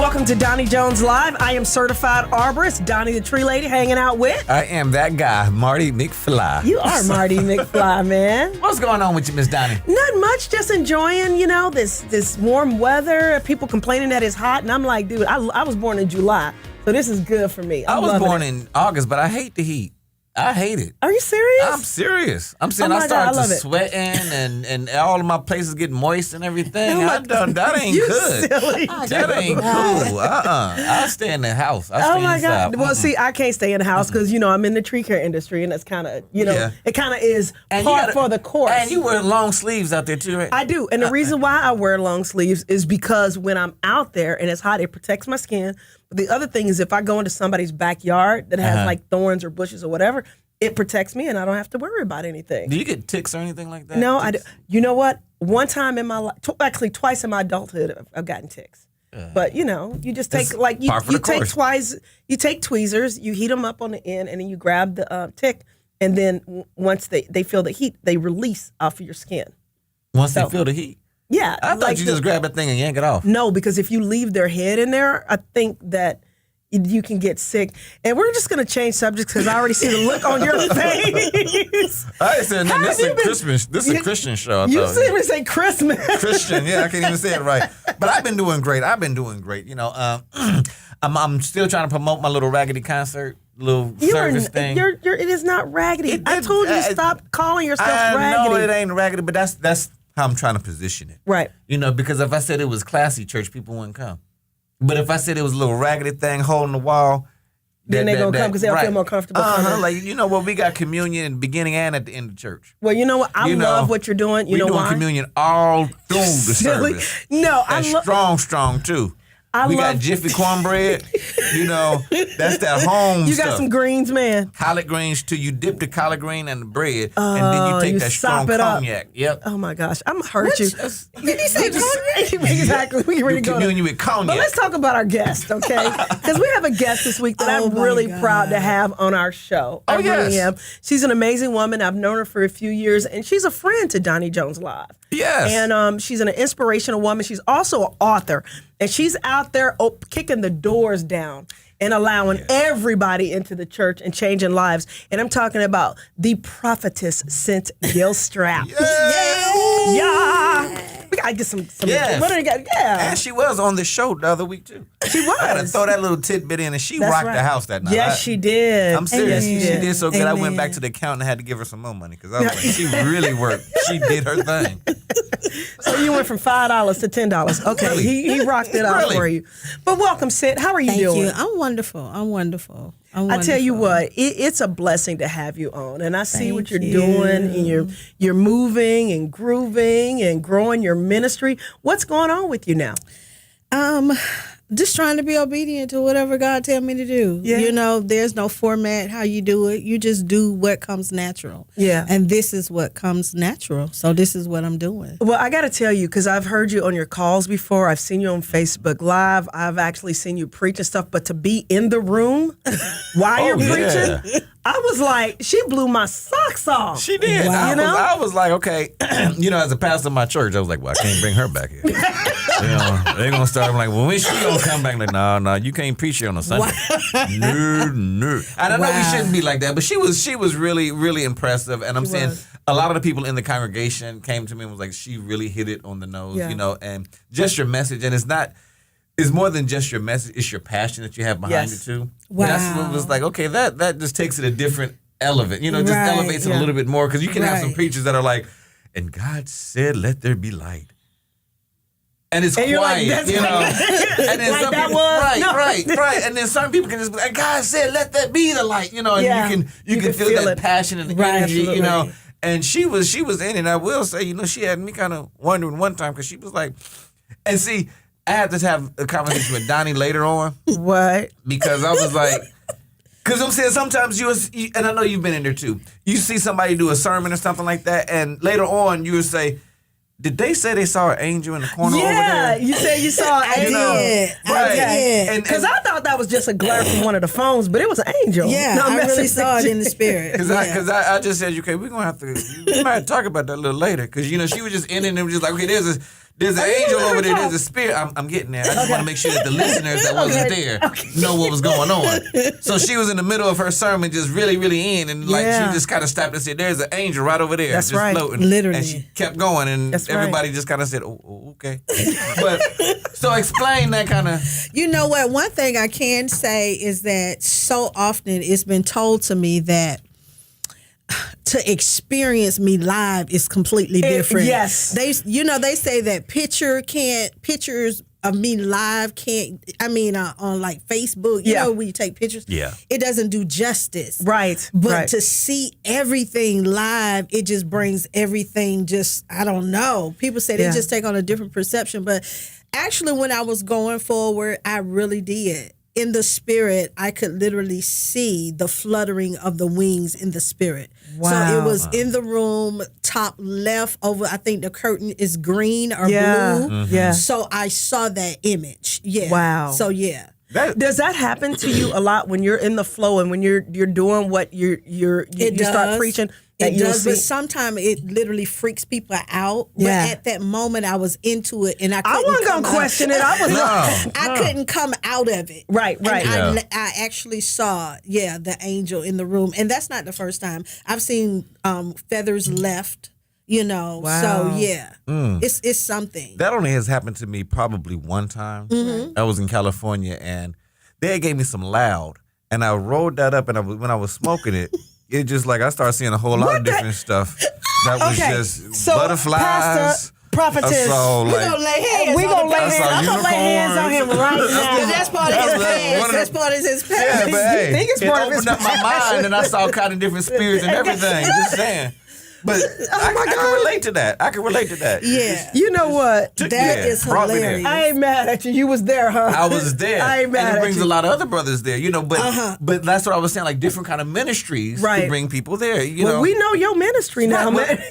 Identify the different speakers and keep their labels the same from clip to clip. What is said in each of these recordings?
Speaker 1: Welcome to Doni Jones Live. I am certified arborist, Donnie the tree lady, hanging out with.
Speaker 2: I am that guy, Mardy McFly.
Speaker 1: You are Mardy McFly, man.
Speaker 2: What's going on with you, Miss Donnie?
Speaker 1: Not much, just enjoying, this warm weather. People complaining that it's hot, and I'm like, dude, I was born in July, so this is good for me.
Speaker 2: I was born in August, but I hate the heat. I hate it.
Speaker 1: Are you serious?
Speaker 2: I'm serious. I'm saying I started sweating and all of my places get moist and everything. That ain't good.
Speaker 1: Silly.
Speaker 2: That ain't cool. I stay in the house. I stay inside.
Speaker 1: God. Well, see, I can't stay in the house because, I'm in the tree care industry, and that's kind of, it kind of is part for the course.
Speaker 2: And you wear long sleeves out there too, right?
Speaker 1: I do. And the reason why I wear long sleeves is because when I'm out there and it's hot, it protects my skin. But the other thing is if I go into somebody's backyard that has like thorns or bushes or whatever, it protects me and I don't have to worry about anything.
Speaker 2: Do you get ticks or anything like that?
Speaker 1: No, I do. You know what? One time in my life, actually twice in my adulthood, I've gotten ticks. But you just take you take tweezers, you heat them up on the end, and then you grab the tick, and then once they feel the heat, they release off of your skin.
Speaker 2: Once they feel the heat?
Speaker 1: Yeah.
Speaker 2: I thought you just grab that thing and yank it off.
Speaker 1: No, because if you leave their head in there, I think that you can get sick. And we're just going to change subjects because I already see the look on your face.
Speaker 2: I said, no, this is a Christian show.
Speaker 1: You see me say Christmas.
Speaker 2: Christian, yeah, I can't even say it right. But I've been doing great. I'm still trying to promote my little raggedy concert. Service thing.
Speaker 1: It is not raggedy. I told you to stop calling yourself raggedy.
Speaker 2: No, it ain't raggedy, but that's how I'm trying to position it.
Speaker 1: Right.
Speaker 2: Because if I said it was classy church, people wouldn't come. But if I said it was a little raggedy thing holding the wall,
Speaker 1: then they're going to come because they'll feel more comfortable.
Speaker 2: We got communion in the beginning and at the end of church.
Speaker 1: Well, you know what? I love what you're doing. You know why?
Speaker 2: We're doing communion all through the service.
Speaker 1: No,
Speaker 2: strong too. We got Jiffy cornbread. That's that home stuff.
Speaker 1: You got some greens, man.
Speaker 2: Collard greens too. You dip the collard green and the bread, and then you take that strong cognac. Yep.
Speaker 1: Oh my gosh, I'm gonna hurt you.
Speaker 2: Did he say cognac?
Speaker 1: Exactly. We ready to go.
Speaker 2: Communion with cognac.
Speaker 1: But let's talk about our guest, okay? Because we have a guest this week that I'm really proud to have on our show. I really am. She's an amazing woman. I've known her for a few years, and she's a friend to DoniJonesLive.
Speaker 2: Yes.
Speaker 1: And she's an inspirational woman. She's also an author. And she's out there kicking the doors down and allowing everybody into the church and changing lives. And I'm talking about the prophetess Cint Gilstrap. Yeah. We gotta get some.
Speaker 2: Yes.
Speaker 1: What do we got? Yeah.
Speaker 2: And she was on the show the other week too.
Speaker 1: She was.
Speaker 2: I had to throw that little tidbit in, and she rocked the house that night.
Speaker 1: Yes, she did.
Speaker 2: I'm serious.
Speaker 1: Amen.
Speaker 2: She did so good. I went back to the accountant and had to give her some more money because I was like, she really worked. She did her thing.
Speaker 1: So you went from $5 to $10. Okay, really? he rocked it out for you. But welcome, Cint. How are you doing?
Speaker 3: Thank you. I'm wonderful.
Speaker 1: I tell you what, it's a blessing to have you on, and I see what you're doing, and you're moving and grooving and growing your ministry. What's going on with you now?
Speaker 3: Just trying to be obedient to whatever God tell me to do. Yeah. There's no format how you do it. You just do what comes natural.
Speaker 1: Yeah.
Speaker 3: And this is what comes natural. So this is what I'm doing.
Speaker 1: Well, I got to tell you, because I've heard you on your calls before. I've seen you on Facebook Live. I've actually seen you preach and stuff. But to be in the room while you're preaching, I was like, she blew my socks off.
Speaker 2: She did. Wow. I was like, okay, as a pastor of my church, I was like, well, I can't bring her back here. They're going to start like, well, when she going to come back? Like, no, you can't preach here on a Sunday. No. And I know we shouldn't be like that, but she was really, really impressive. And I'm saying a lot of the people in the congregation came to me and was like, she really hit it on the nose, and just your message. And it's more than just your message. It's your passion that you have behind it too.
Speaker 3: Wow.
Speaker 2: That's what was like, okay, that just takes it a different elevate. Just elevates it a little bit more. Because you can have some preachers that are like, and God said, let there be light. And it's quiet,
Speaker 1: like,
Speaker 2: And then
Speaker 1: like
Speaker 2: some
Speaker 1: that
Speaker 2: people, right. And then some people can just be like, God said, let that be the light, and you can feel that passion and the energy, And she was in it. And I will say, she had me kind of wondering one time because she was like, and see, I had to have a conversation with Donnie later on.
Speaker 1: What?
Speaker 2: Because I was like, because I'm saying sometimes and I know you've been in there too, you see somebody do a sermon or something like that, and later on you would say, did they say they saw an angel in the corner over there?
Speaker 1: Yeah, you said you saw an angel.
Speaker 2: Right.
Speaker 1: Okay. Because I thought that was just a glare from one of the phones, but it was an angel.
Speaker 3: Yeah, I really saw it in the spirit.
Speaker 2: Because I just said, okay, we're going to have to, we might talk about that a little later. Because, she was just in it and it was just like, okay, There's an angel over there. There's a spirit. I'm getting there. I just want to make sure that the listeners that wasn't there know what was going on. So she was in the middle of her sermon, just really, really in, and she just kind of stopped and said, "There's an angel right over there,
Speaker 1: That's
Speaker 2: just
Speaker 1: right.
Speaker 2: floating."
Speaker 3: Literally.
Speaker 2: And she kept going, and everybody just kind of said, "Oh, okay." But so explain that kind of.
Speaker 3: You know what? One thing I can say is that so often it's been told to me that to experience me live is completely different.
Speaker 1: Yes.
Speaker 3: They say that pictures of me live on like Facebook, you know, when you take pictures, it doesn't do justice.
Speaker 1: Right.
Speaker 3: But to see everything live, it just brings everything I don't know. People say they just take on a different perception. But actually, when I was going forward, I really did. In the spirit, I could literally see the fluttering of the wings in the spirit. Wow. So it was in the room, top left over, I think the curtain is green or blue.
Speaker 2: Mm-hmm.
Speaker 1: Yeah.
Speaker 3: So I saw that image. Yeah.
Speaker 1: Wow.
Speaker 3: So yeah.
Speaker 1: Does that happen to you a lot when you're in the flow and when you're doing what you start preaching?
Speaker 3: It does, but sometimes it literally freaks people out. But at that moment, I was into it, and I
Speaker 1: wasn't gonna question it.
Speaker 3: I couldn't come out of it.
Speaker 1: Right.
Speaker 3: And I actually saw, the angel in the room, and that's not the first time. I've seen feathers left. You know, so it's something.
Speaker 2: That only has happened to me probably one time. Mm-hmm. I was in California, and they gave me some loud, and I rolled that up, and when I was smoking it. It just I started seeing a whole lot of different stuff that was just butterflies.
Speaker 1: Pastor, prophetess,
Speaker 2: we're
Speaker 1: gonna lay hands. We're gonna lay hands. I'm gonna lay hands on him right now.
Speaker 3: That's part of his past. That's part of his past.
Speaker 2: Yeah, but hey,
Speaker 1: it
Speaker 2: opened up my mind, and I saw kind of different spirits and everything. Just saying. But I can relate to that.
Speaker 3: Yeah.
Speaker 1: You know what?
Speaker 3: That is hilarious.
Speaker 1: I ain't mad at you. You was there, huh?
Speaker 2: I was there.
Speaker 1: I ain't mad at you.
Speaker 2: And it brings a lot of other brothers there, you know. But that's what I was saying, different kind of ministries to bring people there. You know,
Speaker 1: we know your ministry now, man.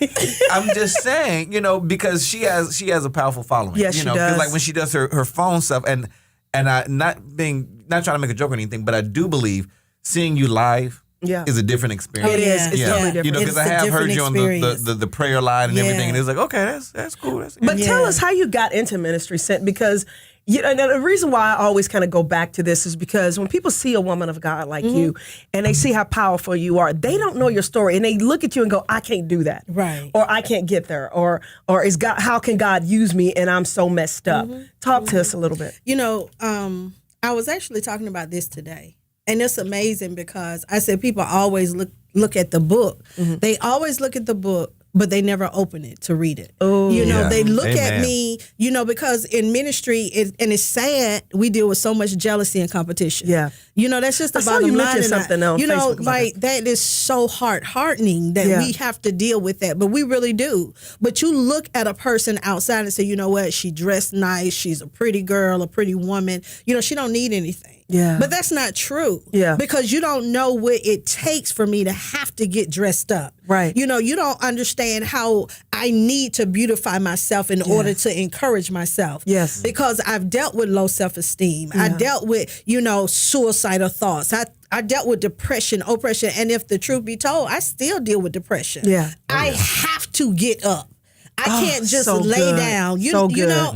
Speaker 2: I'm just saying, you know, because she has a powerful following.
Speaker 1: Yes, she does.
Speaker 2: Because when she does her phone stuff, and I not trying to make a joke or anything, but I do believe seeing you live. Is a different experience.
Speaker 1: It is. It's totally different.
Speaker 2: You know, because I have heard you on the prayer line and everything, and it's okay, that's cool.
Speaker 1: But tell us how you got into ministry, Cint, because the reason why I always kind of go back to this is because when people see a woman of God like you, and they see how powerful you are, they don't know your story, and they look at you and go, "I can't do that,"
Speaker 3: right?
Speaker 1: Or "I can't get there," or "Is God? How can God use me? And I'm so messed up." Talk to us a little bit.
Speaker 3: You know, I was actually talking about this today. And it's amazing because I said people always look at the book. Mm-hmm. They always look at the book, but they never open it to read it. Oh, they look at me, because in ministry, and it's sad, we deal with so much jealousy and competition.
Speaker 1: Yeah.
Speaker 3: That's just the bottom line.
Speaker 1: Something else.
Speaker 3: That is so heartening that we have to deal with that, but we really do. But you look at a person outside and say, you know what, she dressed nice, she's a pretty girl, a pretty woman, she don't need anything.
Speaker 1: Yeah.
Speaker 3: But that's not true.
Speaker 1: Yeah.
Speaker 3: Because you don't know what it takes for me to have to get dressed up.
Speaker 1: Right.
Speaker 3: You don't understand how I need to beautify myself in order to encourage myself.
Speaker 1: Yes.
Speaker 3: Because I've dealt with low self-esteem.
Speaker 1: Yeah.
Speaker 3: I dealt with, suicidal thoughts. I dealt with depression, oppression. And if the truth be told, I still deal with depression.
Speaker 1: Yeah.
Speaker 3: I have to get up. I can't just
Speaker 1: so
Speaker 3: lay
Speaker 1: good.
Speaker 3: down.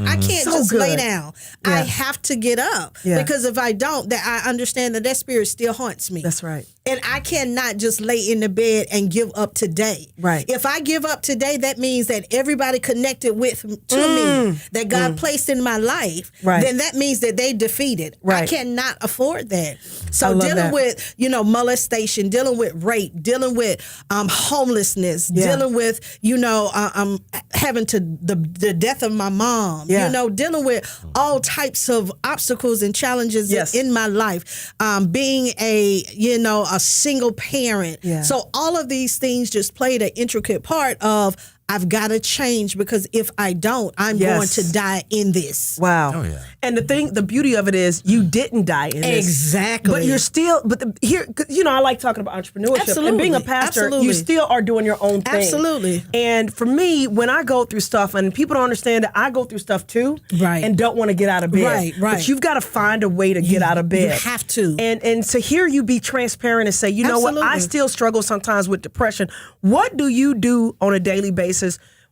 Speaker 3: I can't just lay down. Yeah. I have to get up. Yeah. Because if I don't, that I understand that spirit still haunts me.
Speaker 1: That's right.
Speaker 3: And I cannot just lay in the bed and give up today.
Speaker 1: Right.
Speaker 3: If I give up today, that means that everybody connected to me, that God placed in my life, then that means that they defeated.
Speaker 1: Right.
Speaker 3: I cannot afford that. So dealing with, molestation, dealing with rape, dealing with homelessness, dealing with, having to the death of my mom, dealing with all types of obstacles and challenges in my life, being a single parent. Yeah. So all of these things just played an intricate part of I've got to change because if I don't, I'm going to die in this.
Speaker 1: Wow.
Speaker 2: Oh, yeah.
Speaker 1: And the beauty of it is you didn't die in this.
Speaker 3: Exactly.
Speaker 1: But you're still, I like talking about entrepreneurship.
Speaker 3: Absolutely.
Speaker 1: And being a pastor, you still are doing your own thing.
Speaker 3: Absolutely.
Speaker 1: And for me, when I go through stuff, and people don't understand that I go through stuff too.
Speaker 3: Right.
Speaker 1: And don't want to get out of bed.
Speaker 3: Right.
Speaker 1: But you've got to find a way to get out of bed.
Speaker 3: You have to.
Speaker 1: And to hear you be transparent and say, you know what, I still struggle sometimes with depression. What do you do on a daily basis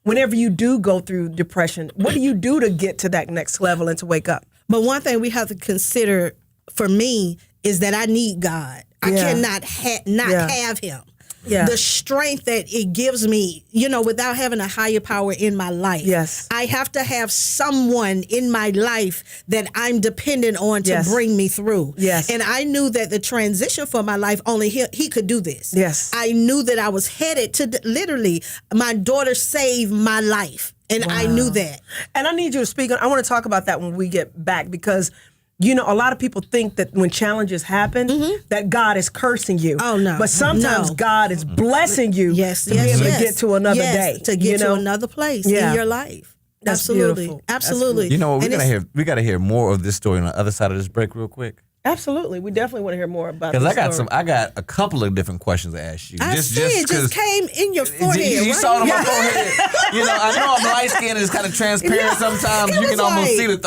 Speaker 1: whenever you do go through depression, what do you do to get to that next level and to wake up?
Speaker 3: But one thing we have to consider for me is that I need God. I cannot have him. Yeah. The strength that it gives me, without having a higher power in my life.
Speaker 1: Yes.
Speaker 3: I have to have someone in my life that I'm dependent on to bring me through.
Speaker 1: Yes.
Speaker 3: And I knew that the transition for my life, only he could do this.
Speaker 1: Yes.
Speaker 3: I knew that I was headed to literally, my daughter saved my life. And I knew that.
Speaker 1: And I need you to speak on, I want to talk about that when we get back, because a lot of people think that when challenges happen, that God is cursing you.
Speaker 3: Oh, no.
Speaker 1: But sometimes God is blessing you to be able to get to another day.
Speaker 3: To get to another place in your life.
Speaker 1: That's
Speaker 3: Absolutely.
Speaker 1: beautiful.
Speaker 3: Absolutely.
Speaker 2: You know what? We gotta hear more of this story on the other side of this break real quick.
Speaker 1: Absolutely. We definitely want to hear more about this.
Speaker 2: Because I got a couple of different questions to ask you.
Speaker 3: I see it just came in your forehead.
Speaker 2: You saw it on my forehead. I know I'm light skinned and it's kind of transparent sometimes. You can almost see it.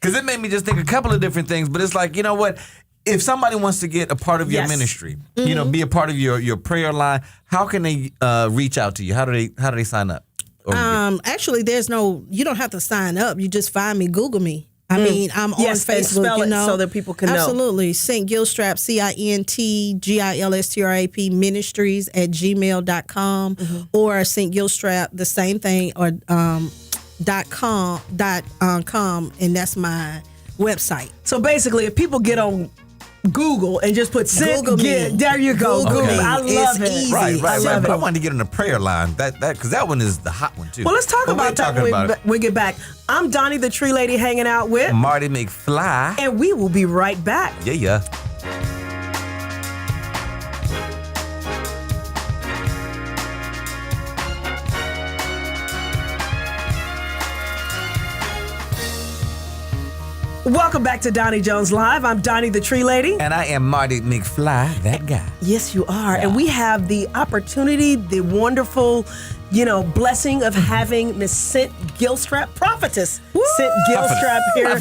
Speaker 2: Because it made me just think a couple of different things. But it's like, you know what? If somebody wants to get a part of your ministry, be a part of your prayer line, how can they reach out to you? How do they sign up?
Speaker 3: Actually, you don't have to sign up. You just find me, Google me. I mean, I'm on Facebook,
Speaker 1: and spell it so that people can know.
Speaker 3: Absolutely. Cint Gilstrap, CINTGILSTRAP Ministries @gmail.com or Cint Gilstrap, the same thing, or .com, and that's my website.
Speaker 1: So basically, if people get on Google and just put Cint, there you go.
Speaker 3: Google me.
Speaker 1: I love it.
Speaker 3: Easy.
Speaker 2: Right.
Speaker 1: But
Speaker 2: I wanted to get on the prayer line. Because that one is the hot one too.
Speaker 1: Well, let's talk about that when we get back. I'm Doni the Tree Lady hanging out with
Speaker 2: Mardy McFly.
Speaker 1: And we will be right back.
Speaker 2: Yeah.
Speaker 1: Welcome back to Doni Jones Live. I'm Doni the Tree Lady.
Speaker 2: And I am Mardy McFly, that guy.
Speaker 1: Yes, you are. And we have the opportunity, the wonderful, blessing of having Miss Cint Gilstrap, prophetess Cint Gilstrap here.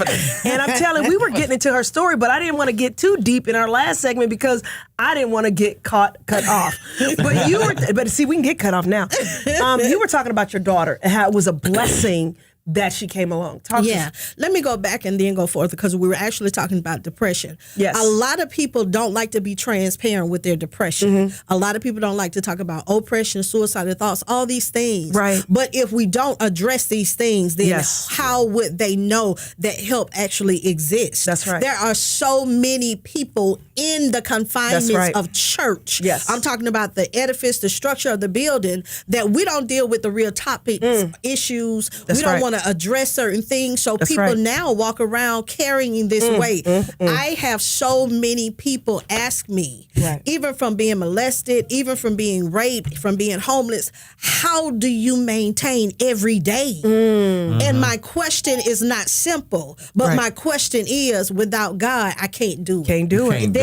Speaker 1: And I'm telling you, we were getting into her story, but I didn't want to get too deep in our last segment because I didn't want to get cut off. But see, we can get cut off now. You were talking about your daughter and how it was a blessing that she came along.
Speaker 3: Let me go back and then go forth, because we were actually talking about depression.
Speaker 1: Yes.
Speaker 3: A lot of people don't like to be transparent with their depression. A lot of people don't like to talk about oppression, suicidal thoughts, all these things.
Speaker 1: Right.
Speaker 3: But if we don't address these things, then how would they know that help actually exists?
Speaker 1: That's right.
Speaker 3: There are so many people in the confinements of church.
Speaker 1: Yes.
Speaker 3: I'm talking about the edifice, the structure of the building, that we don't deal with the real topics, issues. We don't want to address certain things, so people now walk around carrying this weight. I have so many people ask me, even from being molested, even from being raped, from being homeless, how do you maintain every day? And my question is not simple, but my question is, without God, I can't do it.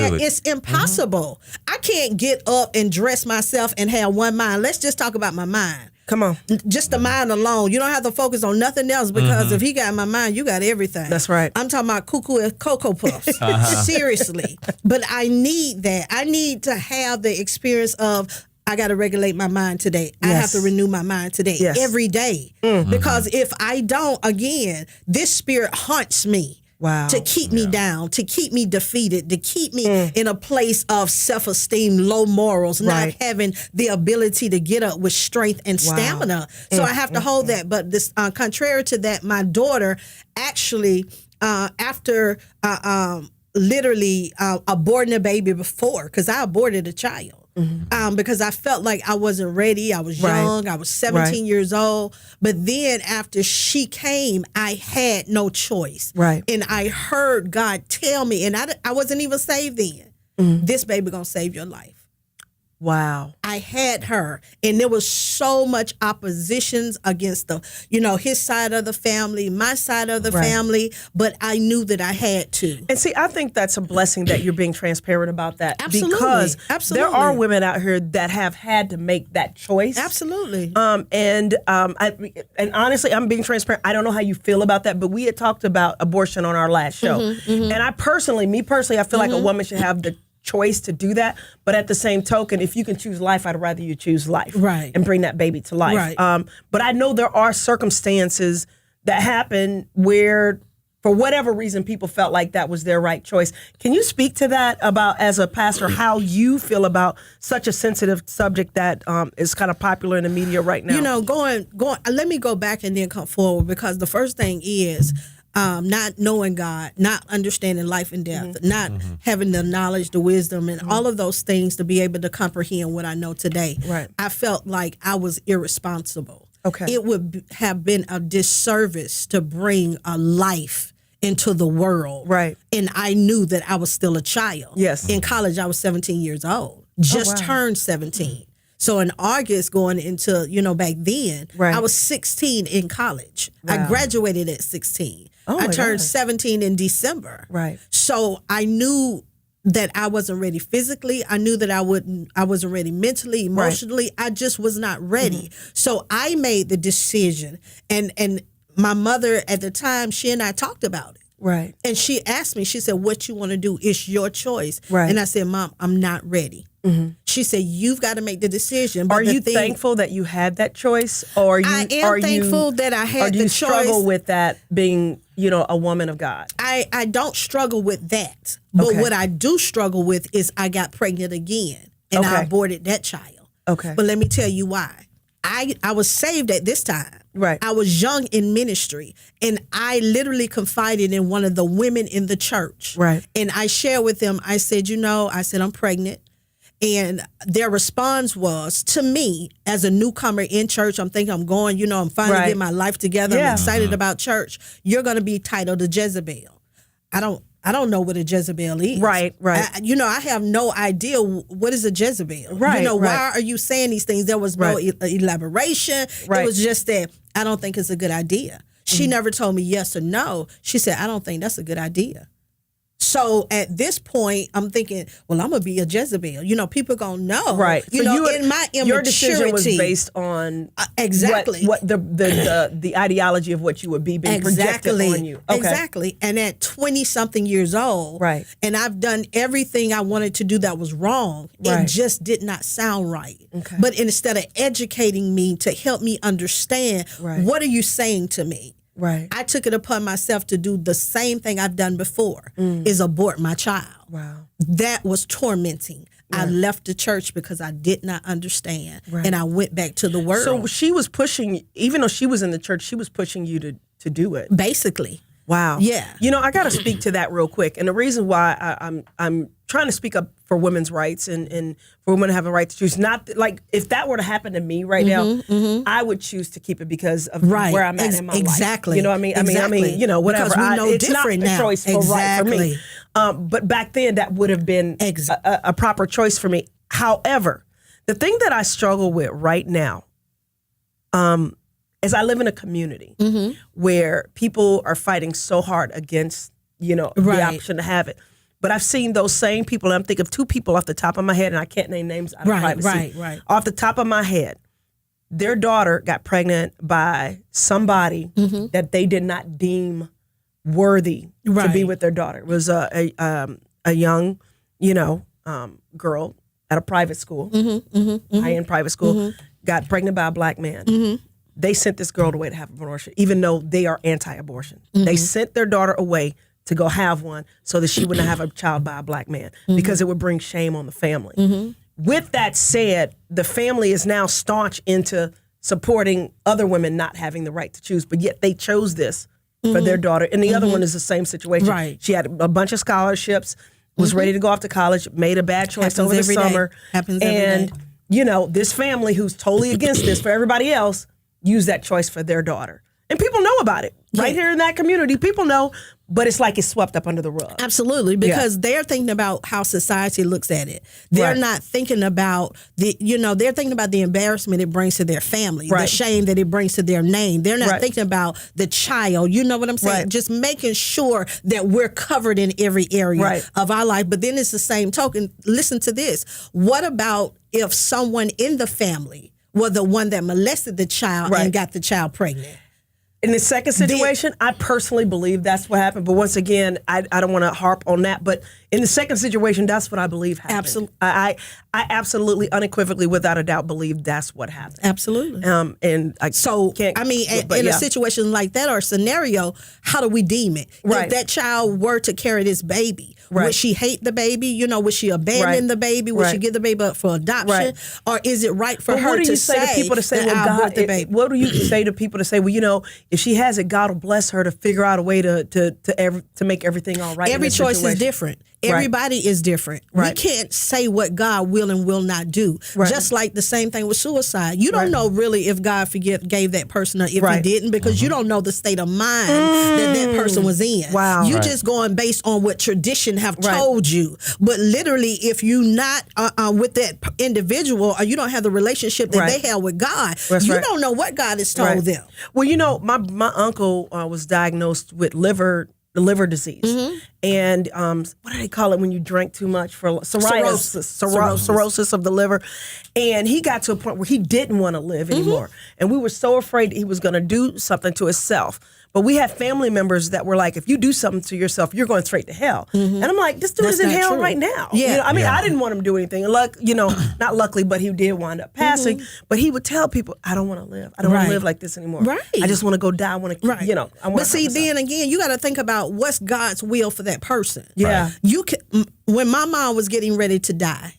Speaker 3: It's impossible. I can't get up and dress myself and have one mind. Let's just talk about my mind.
Speaker 1: Come on.
Speaker 3: Just the mind alone. You don't have to focus on nothing else, because if he got my mind, you got everything.
Speaker 1: That's right.
Speaker 3: I'm talking about cuckoo and Cocoa Puffs. Seriously. But I need that. I need to have the experience of, I got to regulate my mind today. I have to renew my mind today, every day. Because if I don't, again, this spirit haunts me.
Speaker 1: Wow.
Speaker 3: To keep me down, to keep me defeated, to keep me in a place of self-esteem, low morals, not having the ability to get up with strength and stamina. So I have to hold that. But this, contrary to that, my daughter actually, after literally aborting a baby before, because I aborted a child. Because I felt like I wasn't ready. I was young. I was 17 years old. But then after she came, I had no choice. And I heard God tell me, and I wasn't even saved then, this baby gonna save your life.
Speaker 1: Wow.
Speaker 3: I had her, and there was so much oppositions against his side of the family, my side of the family, but I knew that I had to.
Speaker 1: And see, I think that's a blessing that you're being transparent about that.
Speaker 3: Absolutely.
Speaker 1: Because there are women out here that have had to make that choice.
Speaker 3: Absolutely.
Speaker 1: And honestly, I'm being transparent. I don't know how you feel about that, but we had talked about abortion on our last show. And I personally, I feel like a woman should have the choice to do that. But at the same token, if you can choose life, I'd rather you choose life.
Speaker 3: Right.
Speaker 1: And bring that baby to life.
Speaker 3: Right.
Speaker 1: But I know there are circumstances that happen where, for whatever reason, people felt like that was their right choice. Can you speak to that about, as a pastor, how you feel about such a sensitive subject that is kind of popular in the media right now?
Speaker 3: You know, going. Let me go back and then come forward, because the first thing is not knowing God, not understanding life and death, not having the knowledge, the wisdom, and all of those things to be able to comprehend what I know today.
Speaker 1: Right.
Speaker 3: I felt like I was irresponsible.
Speaker 1: Okay.
Speaker 3: It would have been a disservice to bring a life into the world.
Speaker 1: Right.
Speaker 3: And I knew that I was still a child.
Speaker 1: Yes.
Speaker 3: In college, I was 17 years old. Just turned 17. So in August, going into, back then,
Speaker 1: Right.
Speaker 3: I was 16 in college.
Speaker 1: Wow.
Speaker 3: I graduated at 16.
Speaker 1: Oh,
Speaker 3: I
Speaker 1: my
Speaker 3: turned
Speaker 1: gosh.
Speaker 3: 17 in December.
Speaker 1: Right.
Speaker 3: So I knew that I wasn't ready physically. I knew that I wasn't ready mentally, emotionally. I just was not ready. So I made the decision, and my mother at the time, she and I talked about it.
Speaker 1: Right.
Speaker 3: And she asked me, she said, what you want to do? It's your choice.
Speaker 1: Right.
Speaker 3: And I said, Mom, I'm not ready. She said, you've got to make the decision. But
Speaker 1: Are you thankful that you had that choice? Or
Speaker 3: I am thankful that I had the choice.
Speaker 1: Or do you struggle with that being, a woman of God?
Speaker 3: I don't struggle with that. But
Speaker 1: Okay.
Speaker 3: what I do struggle with is I got pregnant again and I
Speaker 1: Okay.
Speaker 3: aborted that child.
Speaker 1: Okay.
Speaker 3: But let me tell you why. I was saved at this time.
Speaker 1: Right.
Speaker 3: I was young in ministry, and I literally confided in one of the women in the church.
Speaker 1: Right.
Speaker 3: And I shared with them, I said, I'm pregnant. And their response was, to me, as a newcomer in church, I'm thinking I'm going, I'm finally
Speaker 1: Right.
Speaker 3: getting my life together.
Speaker 1: Yeah.
Speaker 3: I'm excited about church. You're going to be titled a Jezebel. I don't know what a Jezebel is.
Speaker 1: Right.
Speaker 3: I have no idea what is a Jezebel.
Speaker 1: Right,
Speaker 3: Why
Speaker 1: right.
Speaker 3: are you saying these things? There was no elaboration.
Speaker 1: Right.
Speaker 3: It was just that I don't think it's a good idea. She never told me yes or no. She said, I don't think that's a good idea. So at this point, I'm thinking, well, I'm going to be a Jezebel. People going to know.
Speaker 1: Right.
Speaker 3: In my immaturity.
Speaker 1: Your decision was based on
Speaker 3: exactly
Speaker 1: what the ideology of what you would be being projected on you. Okay.
Speaker 3: Exactly. And at 20-something years old,
Speaker 1: Right.
Speaker 3: and I've done everything I wanted to do that was wrong,
Speaker 1: Right.
Speaker 3: it just did not sound right.
Speaker 1: Okay.
Speaker 3: But instead of educating me to help me understand,
Speaker 1: Right.
Speaker 3: what are you saying to me?
Speaker 1: Right.
Speaker 3: I took it upon myself to do the same thing I've done before, is abort my child.
Speaker 1: Wow.
Speaker 3: That was tormenting. I left the church because I did not understand,
Speaker 1: Right.
Speaker 3: and I went back to the world.
Speaker 1: So she was pushing, even though she was in the church, she was pushing you to do it.
Speaker 3: basically,
Speaker 1: Wow.
Speaker 3: Yeah.
Speaker 1: I got to speak to that real quick. And the reason why I'm trying to speak up for women's rights and for women to have a right to choose, not like if that were to happen to me right now, I would choose to keep it because of where I'm at in my life.
Speaker 3: Exactly.
Speaker 1: You know what I mean?
Speaker 3: Exactly.
Speaker 1: Whatever.
Speaker 3: Because we know
Speaker 1: it's not
Speaker 3: different
Speaker 1: a
Speaker 3: now.
Speaker 1: choice for right for me.
Speaker 3: Exactly.
Speaker 1: But back then that would have been a proper choice for me. However, the thing that I struggle with right now, is I live in a community where people are fighting so hard against, the option to have it. But I've seen those same people, and I'm thinking of two people off the top of my head, and I can't name names out of privacy.
Speaker 3: Right.
Speaker 1: Off the top of my head, their daughter got pregnant by somebody that they did not deem worthy to be with their daughter. It was a young, girl at a private school, high-end private school, got pregnant by a black man. They sent this girl away to have an abortion, even though they are anti-abortion. They sent their daughter away to go have one so that she wouldn't have a child by a black man because it would bring shame on the family. With that said, the family is now staunch into supporting other women not having the right to choose, but yet they chose this for their daughter. And the other one is the same situation.
Speaker 3: Right.
Speaker 1: She had a bunch of scholarships, was ready to go off to college, made a bad choice over the summer.
Speaker 3: Happens every day.
Speaker 1: This family who's totally against this for everybody else used that choice for their daughter. And people know about it. Right here in that community, people know, but it's like it's swept up under the rug.
Speaker 3: Absolutely, because they're thinking about how society looks at it. They're not thinking about they're thinking about the embarrassment it brings to their family, the shame that it brings to their name. They're not thinking about the child. You know what I'm saying? Just making sure that we're covered in every area of our life. But then it's the same token. Listen to this. What about if someone in the family were the one that molested the child and got the child pregnant?
Speaker 1: In the second situation, I personally believe that's what happened. But once again, I don't want to harp on that. But in the second situation, that's what I believe happened.
Speaker 3: Absolutely.
Speaker 1: I absolutely, unequivocally, without a doubt, believe that's what happened.
Speaker 3: Absolutely.
Speaker 1: And I
Speaker 3: So,
Speaker 1: can't,
Speaker 3: I mean, in a situation like that or a scenario, how do we deem it?
Speaker 1: Right.
Speaker 3: If that child were to carry this baby,
Speaker 1: Right.
Speaker 3: would she hate the baby? You know, would she abandon
Speaker 1: Right.
Speaker 3: the baby? Would she
Speaker 1: Right.
Speaker 3: give the baby up for adoption?
Speaker 1: Right.
Speaker 3: Or is it right for
Speaker 1: But
Speaker 3: her
Speaker 1: what do
Speaker 3: to
Speaker 1: you say to people to say,
Speaker 3: that
Speaker 1: well,
Speaker 3: I abort
Speaker 1: God,
Speaker 3: the baby?
Speaker 1: what do you say to people to say, well, you know, if she has it, God will bless her to figure out a way to make everything all right.
Speaker 3: Every choice is different. Everybody is different.
Speaker 1: Right.
Speaker 3: We can't say what God will and will not do.
Speaker 1: Right.
Speaker 3: Just like the same thing with suicide. You don't know really if God gave that person or if he didn't, because you don't know the state of mind that person was in.
Speaker 1: Wow.
Speaker 3: You just going based on what tradition have told you. But literally, if you not with that individual or you don't have the relationship that they have with God, you don't know what God has told them.
Speaker 1: Well, you know, my uncle was diagnosed with liver disease. And what do they call it when you drink too much? For cirrhosis of the liver. And he got to a point where he didn't want to live anymore. And we were so afraid that he was going to do something to himself. But we had family members that were like, if you do something to yourself, you're going straight to hell. And I'm like, this dude is in hell right now.
Speaker 3: Yeah.
Speaker 1: You know, I mean, I didn't want him to do anything. Not luckily, but he did wind up passing. But he would tell people, I don't want to live. I don't want to live like this anymore.
Speaker 3: Right.
Speaker 1: I just want to go die. I want to, I want
Speaker 3: But see, then again, you got to think about what's God's will for that person.
Speaker 1: Yeah.
Speaker 3: You can. When my mom was getting ready to die,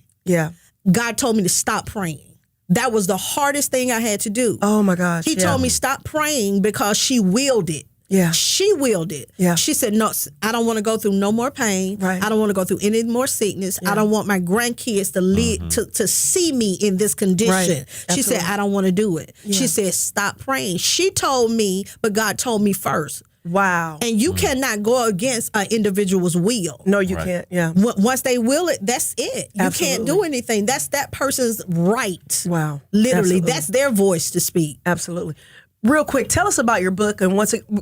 Speaker 3: God told me to stop praying. That was the hardest thing I had to do.
Speaker 1: Oh my gosh.
Speaker 3: He told me stop praying because she willed it.
Speaker 1: Yeah.
Speaker 3: She willed it.
Speaker 1: Yeah.
Speaker 3: She said, no, I don't want to go through no more pain.
Speaker 1: Right.
Speaker 3: I don't want to go through any more sickness. I don't want my grandkids to see me in this condition.
Speaker 1: Right.
Speaker 3: She said, I don't want to do it.
Speaker 1: Yeah.
Speaker 3: She said, stop praying. She told me, but God told me first.
Speaker 1: Wow.
Speaker 3: And you cannot go against an individual's will.
Speaker 1: No, you can't. Yeah.
Speaker 3: Once they will it, that's it. You
Speaker 1: Absolutely.
Speaker 3: can't do anything. That's that person's right.
Speaker 1: Wow.
Speaker 3: Literally,
Speaker 1: Absolutely.
Speaker 3: that's their voice to speak.
Speaker 1: Absolutely. Real quick, tell us about your book. And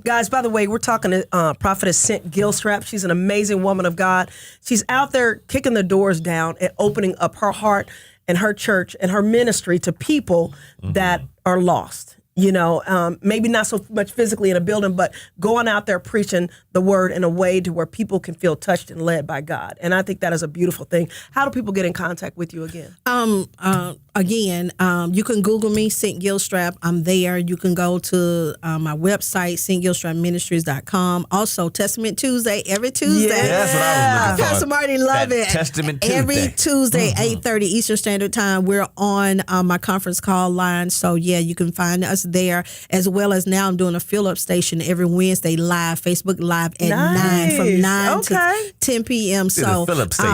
Speaker 1: guys, by the way, we're talking to Prophetess Cint Gilstrap. She's an amazing woman of God. She's out there kicking the doors down and opening up her heart and her church and her ministry to people that are lost. You know, maybe not so much physically in a building, but going out there preaching the word in a way to where people can feel touched and led by God. And I think that is a beautiful thing. How do people get in contact with you again?
Speaker 3: You can Google me, Cint Gilstrap. I'm there. You can go to my website, CintGilstrapMinistries.com. Also, Testament Tuesday, every Tuesday.
Speaker 1: Yeah,
Speaker 2: that's what I was looking for.
Speaker 3: Pastor Marty, love
Speaker 2: That
Speaker 3: it.
Speaker 2: Testament Tuesday.
Speaker 3: Every Tuesday, 8:30 Eastern Standard Time. We're on my conference call line. So, yeah, you can find us there, as well as now I'm doing a fill-up station every Wednesday live, Facebook Live at 9, from 9 to 10 p.m. So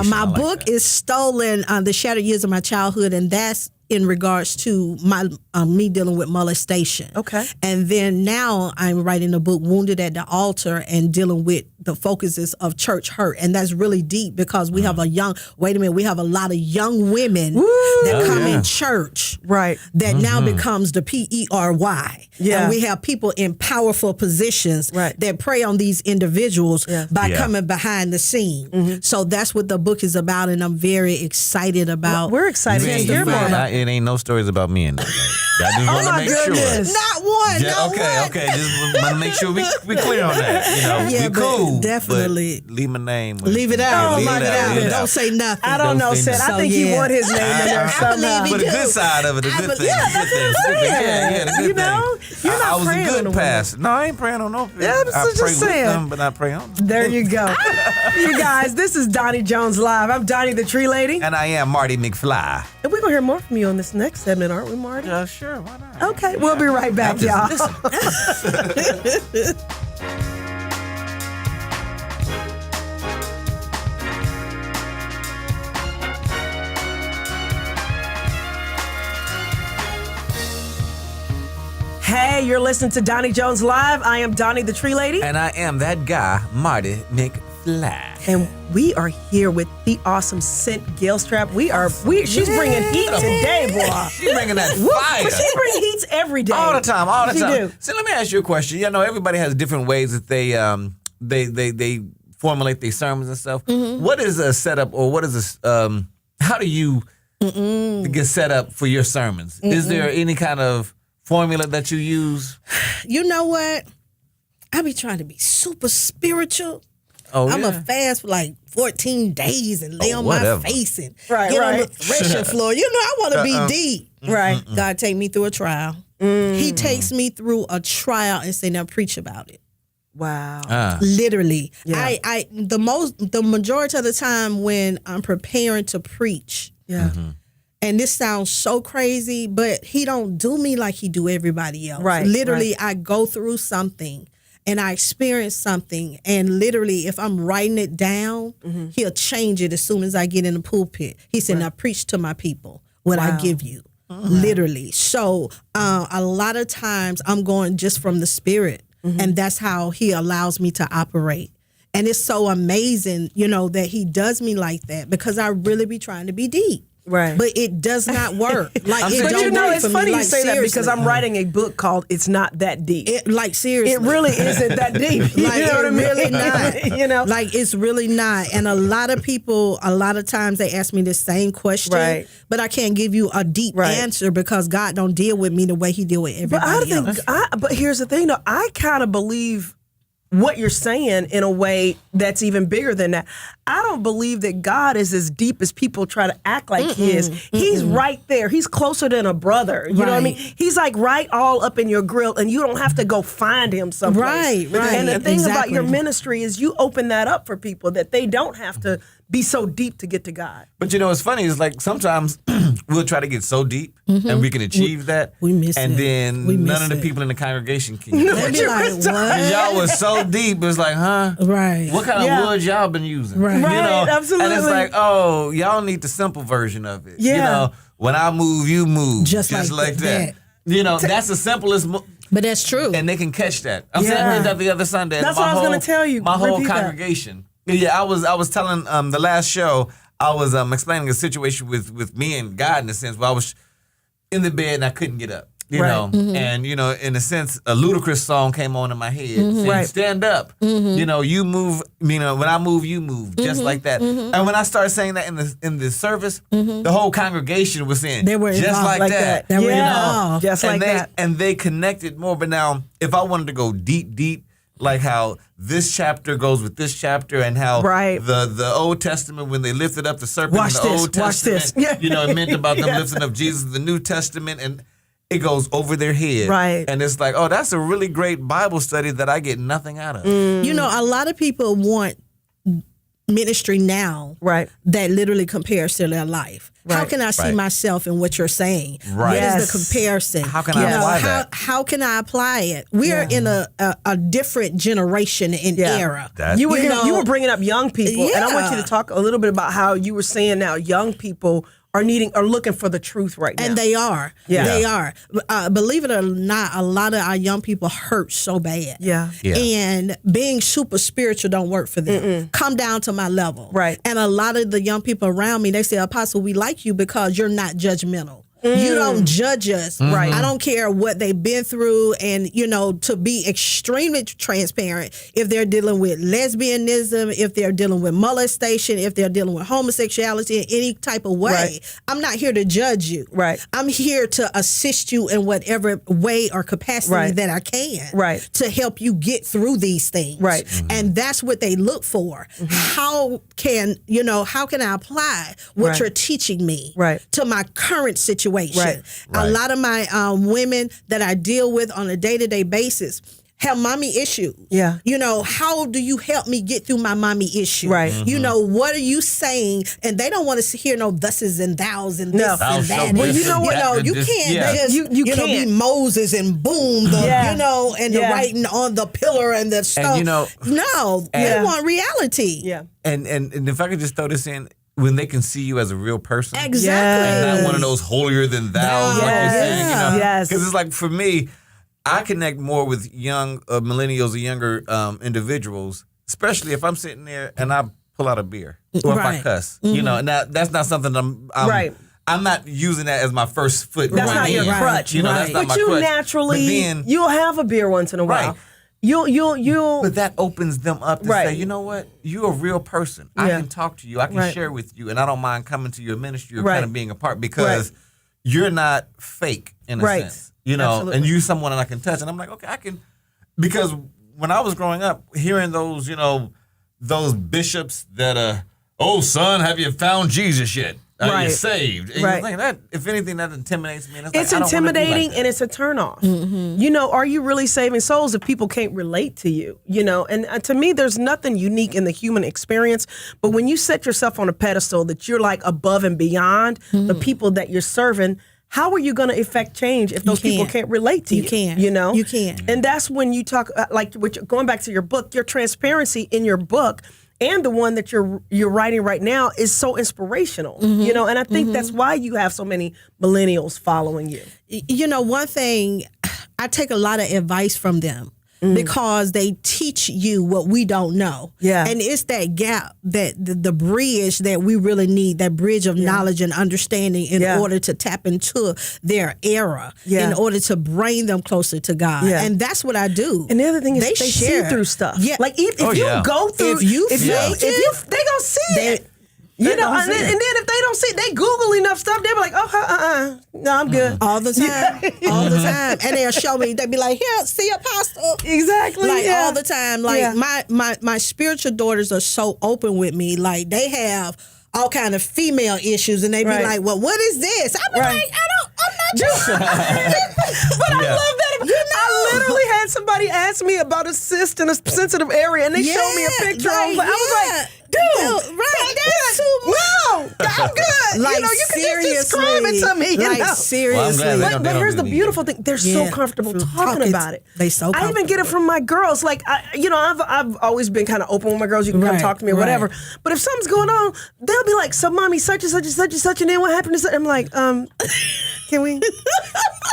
Speaker 3: my book is Stolen, The Shattered Years of My Childhood, and that's in regards to my me dealing with molestation.
Speaker 1: Okay.
Speaker 3: And then now I'm writing a book, Wounded at the Altar, and dealing with the focuses of church hurt. And that's really deep because we have we have a lot of young women that come in church.
Speaker 1: Right.
Speaker 3: That now becomes the PERY.
Speaker 1: Yeah.
Speaker 3: And we have people in powerful positions that prey on these individuals by coming behind the scene. So that's what the book is about, and I'm very excited about.
Speaker 1: We're excited to hear more about
Speaker 2: it. Ain't no stories about me in there. I just want to make
Speaker 1: goodness.
Speaker 2: sure.
Speaker 3: Not one.
Speaker 2: Okay. Just want to make sure we clear on that. You know, we cool.
Speaker 3: Definitely.
Speaker 2: But leave my name.
Speaker 3: Leave it out.
Speaker 2: Leave
Speaker 3: leave it out.
Speaker 2: Leave it
Speaker 3: Don't say nothing.
Speaker 1: I don't know, Cint. I think he want his name in there somehow.
Speaker 2: For the good side of it, the good thing.
Speaker 1: Yeah, that's what I'm saying.
Speaker 2: The good
Speaker 1: You know,
Speaker 2: thing.
Speaker 1: you're not
Speaker 2: I was
Speaker 1: praying
Speaker 2: a
Speaker 1: on
Speaker 2: good
Speaker 1: the
Speaker 2: pastor. No, I ain't praying on no.
Speaker 1: Yeah, I'm
Speaker 2: I
Speaker 1: just
Speaker 2: pray
Speaker 1: saying.
Speaker 2: with them, but I pray on them.
Speaker 1: There you go. You guys, this is Doni Jones Live. I'm Doni the Tree Lady.
Speaker 2: And I am Mardy McFly.
Speaker 1: And we're going to hear more from you on this next segment, aren't we, Marty?
Speaker 2: Sure, why not?
Speaker 1: Okay, we'll be right back, y'all. Hey, you're listening to Doni Jones Live. I am Doni the Tree Lady.
Speaker 2: And I am that guy, Mardy McFly.
Speaker 1: And we are here with the awesome Cint Gilstrap. She's bringing heat today, boy.
Speaker 2: She's bringing that fire.
Speaker 1: But she brings heats every day.
Speaker 2: All the time.
Speaker 1: She do.
Speaker 2: So let me ask you a question. You know, everybody has different ways that they formulate their sermons and stuff. What is a setup, or what is how do you get set up for your sermons? Is there any kind of formula that you use?
Speaker 3: You know what? I be trying to be super spiritual.
Speaker 2: Oh,
Speaker 3: I'm a fast for like 14 days and lay on my face and get on the threshing floor. You know, I want to be deep.
Speaker 1: Right.
Speaker 3: God take me through a trial. He takes me through a trial and say, now preach about it.
Speaker 1: Wow.
Speaker 3: Literally.
Speaker 1: Yeah.
Speaker 3: The majority of the time when I'm preparing to preach.
Speaker 1: Yeah.
Speaker 3: And this sounds so crazy, but he don't do me like he do everybody else.
Speaker 1: Right.
Speaker 3: Literally, I go through something and I experience something, and literally, if I'm writing it down, he'll change it as soon as I get in the pulpit. He said, now preach to my people what I give you. Literally. So a lot of times I'm going just from the Spirit, and that's how he allows me to operate. And it's so amazing, you know, that he does me like that, because I really be trying to be deep.
Speaker 1: Right.
Speaker 3: But it does not work. Like, it
Speaker 1: but
Speaker 3: don't
Speaker 1: you know,
Speaker 3: work
Speaker 1: it's
Speaker 3: for
Speaker 1: funny
Speaker 3: me.
Speaker 1: you
Speaker 3: Like,
Speaker 1: say that, because
Speaker 3: seriously.
Speaker 1: I'm writing a book called It's Not That Deep.
Speaker 3: Seriously.
Speaker 1: It really isn't that deep. You
Speaker 3: Like,
Speaker 1: know what I mean?
Speaker 3: really not.
Speaker 1: You know?
Speaker 3: Like, it's really not. And a lot of people, a lot of times they ask me the same question,
Speaker 1: Right.
Speaker 3: but I can't give you a deep answer, because God don't deal with me the way he deal with everybody else.
Speaker 1: But here's the thing, though. I kind of believe what you're saying in a way that's even bigger than that. I don't believe that God is as deep as people try to act like he is. He's right there. He's closer than a brother. You know what I mean? He's like right all up in your grill, and you don't have to go find him someplace.
Speaker 3: Right.
Speaker 1: And the thing about your ministry is you open that up for people, that they don't have to be so deep to get to God.
Speaker 2: But you know, what's funny is like sometimes we'll try to get so deep and we can achieve that.
Speaker 3: We miss
Speaker 2: and
Speaker 3: it.
Speaker 2: then
Speaker 3: We miss
Speaker 2: none of the
Speaker 3: it.
Speaker 2: people in the congregation can.
Speaker 3: They be like, what?
Speaker 2: Y'all was so deep. It's like, huh?
Speaker 3: Right.
Speaker 2: What kind of wood y'all been using?
Speaker 3: Right.
Speaker 2: You know?
Speaker 1: Right, absolutely.
Speaker 2: And it's like, oh, y'all need the simple version of it.
Speaker 1: Yeah.
Speaker 2: You know, when I move, you move.
Speaker 3: Just
Speaker 2: like
Speaker 3: like
Speaker 2: that. You know, that's the simplest.
Speaker 3: But that's true.
Speaker 2: And they can catch that. I'm
Speaker 1: Yeah.
Speaker 2: saying I heard that the other Sunday.
Speaker 1: That's what I was gonna tell you.
Speaker 2: My whole
Speaker 1: Repeat that.
Speaker 2: congregation. Yeah, I was telling the last show, I was explaining a situation with me and God, in a sense, where I was in the bed and I couldn't get up. You know, and you know, in a sense, a ludicrous song came on in my head saying, "Stand up." You know, you move. You know, when I move, you move, just like that. And when I started saying that in the service, the whole congregation was saying,
Speaker 3: They were
Speaker 2: just
Speaker 3: involved
Speaker 2: like that.
Speaker 3: They were
Speaker 1: Yeah.
Speaker 3: involved.
Speaker 1: Just like that.
Speaker 2: And they connected more. But now, if I wanted to go deep, like how this chapter goes with this chapter, and how the Old Testament, when they lifted up the serpent in the Old Testament, you know, it meant about them lifting up Jesus in the New Testament, and it goes over their head.
Speaker 1: Right.
Speaker 2: And it's like, oh, that's a really great Bible study that I get nothing out of.
Speaker 3: You know, a lot of people want ministry now that literally compares to their life. How can I see myself in what you're saying?
Speaker 2: Right.
Speaker 3: What is the comparison?
Speaker 2: How can I apply that?
Speaker 3: How can I apply it? We are in a different generation and era.
Speaker 1: You were bringing up young people, and I want you to talk a little bit about how you were saying now young people are looking for the truth right now.
Speaker 3: And they are.
Speaker 1: Yeah.
Speaker 3: They are. Believe it or not, a lot of our young people hurt so bad.
Speaker 1: Yeah.
Speaker 3: And being super spiritual don't work for them. Come down to my level.
Speaker 1: Right.
Speaker 3: And a lot of the young people around me, they say, Apostle, we like you because you're not judgmental. You don't judge us.
Speaker 1: Right.
Speaker 3: I don't care what they've been through. And, you know, to be extremely transparent, if they're dealing with lesbianism, if they're dealing with molestation, if they're dealing with homosexuality in any type of way, I'm not here to judge you.
Speaker 1: Right.
Speaker 3: I'm here to assist you in whatever way or capacity that I can to help you get through these things.
Speaker 1: Right.
Speaker 3: And that's what they look for. How can I apply what you're teaching me to my current situation? A lot of my women that I deal with on a day-to-day basis have mommy issues.
Speaker 1: Yeah.
Speaker 3: You know, how do you help me get through my mommy issue?
Speaker 1: Right.
Speaker 3: You know, what are you saying? And they don't want to hear no thuses and thous and this and that.
Speaker 1: Well, you know what?
Speaker 3: You can't just you
Speaker 1: can't
Speaker 3: be Moses and boom, the writing on the pillar and the stuff.
Speaker 2: And
Speaker 3: they want reality.
Speaker 1: Yeah.
Speaker 2: And if I could just throw this in, when they can see you as a real person.
Speaker 3: Exactly.
Speaker 2: And not one of those holier than thou, like you're saying. You know?
Speaker 1: Yes.
Speaker 2: Because it's like, for me, I connect more with young millennials or younger individuals, especially if I'm sitting there and I pull out a beer or if I cuss. You know, and that's not something I'm not using that as my first foot.
Speaker 1: That's not your crutch.
Speaker 2: You know, that's not my crutch.
Speaker 1: But you naturally, you'll have a beer once in a while.
Speaker 2: Right.
Speaker 1: You'll.
Speaker 2: But that opens them up to say, you know what? You're a real person. I can talk to you. I can share with you. And I don't mind coming to your ministry or kind of being a part, because you're not fake in a sense. you know,
Speaker 1: Absolutely.
Speaker 2: and you someone that I can touch. And I'm like, okay, I can, because when I was growing up, hearing those, you know, those bishops that, oh, son, have you found Jesus yet? Are you saved? And you're thinking that, if anything, that intimidates me. And
Speaker 1: it's
Speaker 2: like,
Speaker 1: intimidating and it's a turnoff.
Speaker 3: Mm-hmm.
Speaker 1: You know, are you really saving souls if people can't relate to you? You know, and to me, there's nothing unique in the human experience. But when you set yourself on a pedestal that you're like above and beyond the people that you're serving, how are you going to affect change if those people can't relate to you?
Speaker 3: You can't.
Speaker 1: You know?
Speaker 3: You can't.
Speaker 1: And that's when you talk, going back to your book, your transparency in your book and the one that you're writing right now is so inspirational, you know, and I think that's why you have so many millennials following you.
Speaker 3: You know, one thing, I take a lot of advice from them because they teach you what we don't know.
Speaker 1: Yeah.
Speaker 3: And it's that gap, that the bridge that we really need, that bridge of knowledge and understanding in order to tap into their era, in order to bring them closer to God.
Speaker 1: Yeah.
Speaker 3: And that's what I do.
Speaker 1: And the other thing is they
Speaker 3: share
Speaker 1: see through stuff.
Speaker 3: Yeah.
Speaker 1: Like if you go through, if you they gonna see it. You know, and then if they don't see it, they Google enough stuff, they'll be like, oh, no, I'm good.
Speaker 3: All the time. All the time. And they'll show me, they'll be like, here, see Apostle.
Speaker 1: Exactly.
Speaker 3: Like all the time. Like my spiritual daughters are so open with me. Like they have all kind of female issues and they be like, well, what is this? I'm like, I'm not sure. But I love that. You know.
Speaker 1: I literally had somebody ask me about a cyst in a sensitive area and they showed me a picture. I was like, dude,
Speaker 3: that's too much.
Speaker 1: No, I'm good.
Speaker 3: Like,
Speaker 1: you know, you can just describe it to me. You know?
Speaker 3: Seriously.
Speaker 2: Well,
Speaker 1: but here's the beautiful thing. They're so comfortable talking about it.
Speaker 3: They so comfortable.
Speaker 1: I even get it from my girls. Like, I've always been kind of open with my girls. You can come talk to me or whatever. But if something's going on, they'll be like, so mommy, such and such and such and such, and then what happened to such? I'm like, can we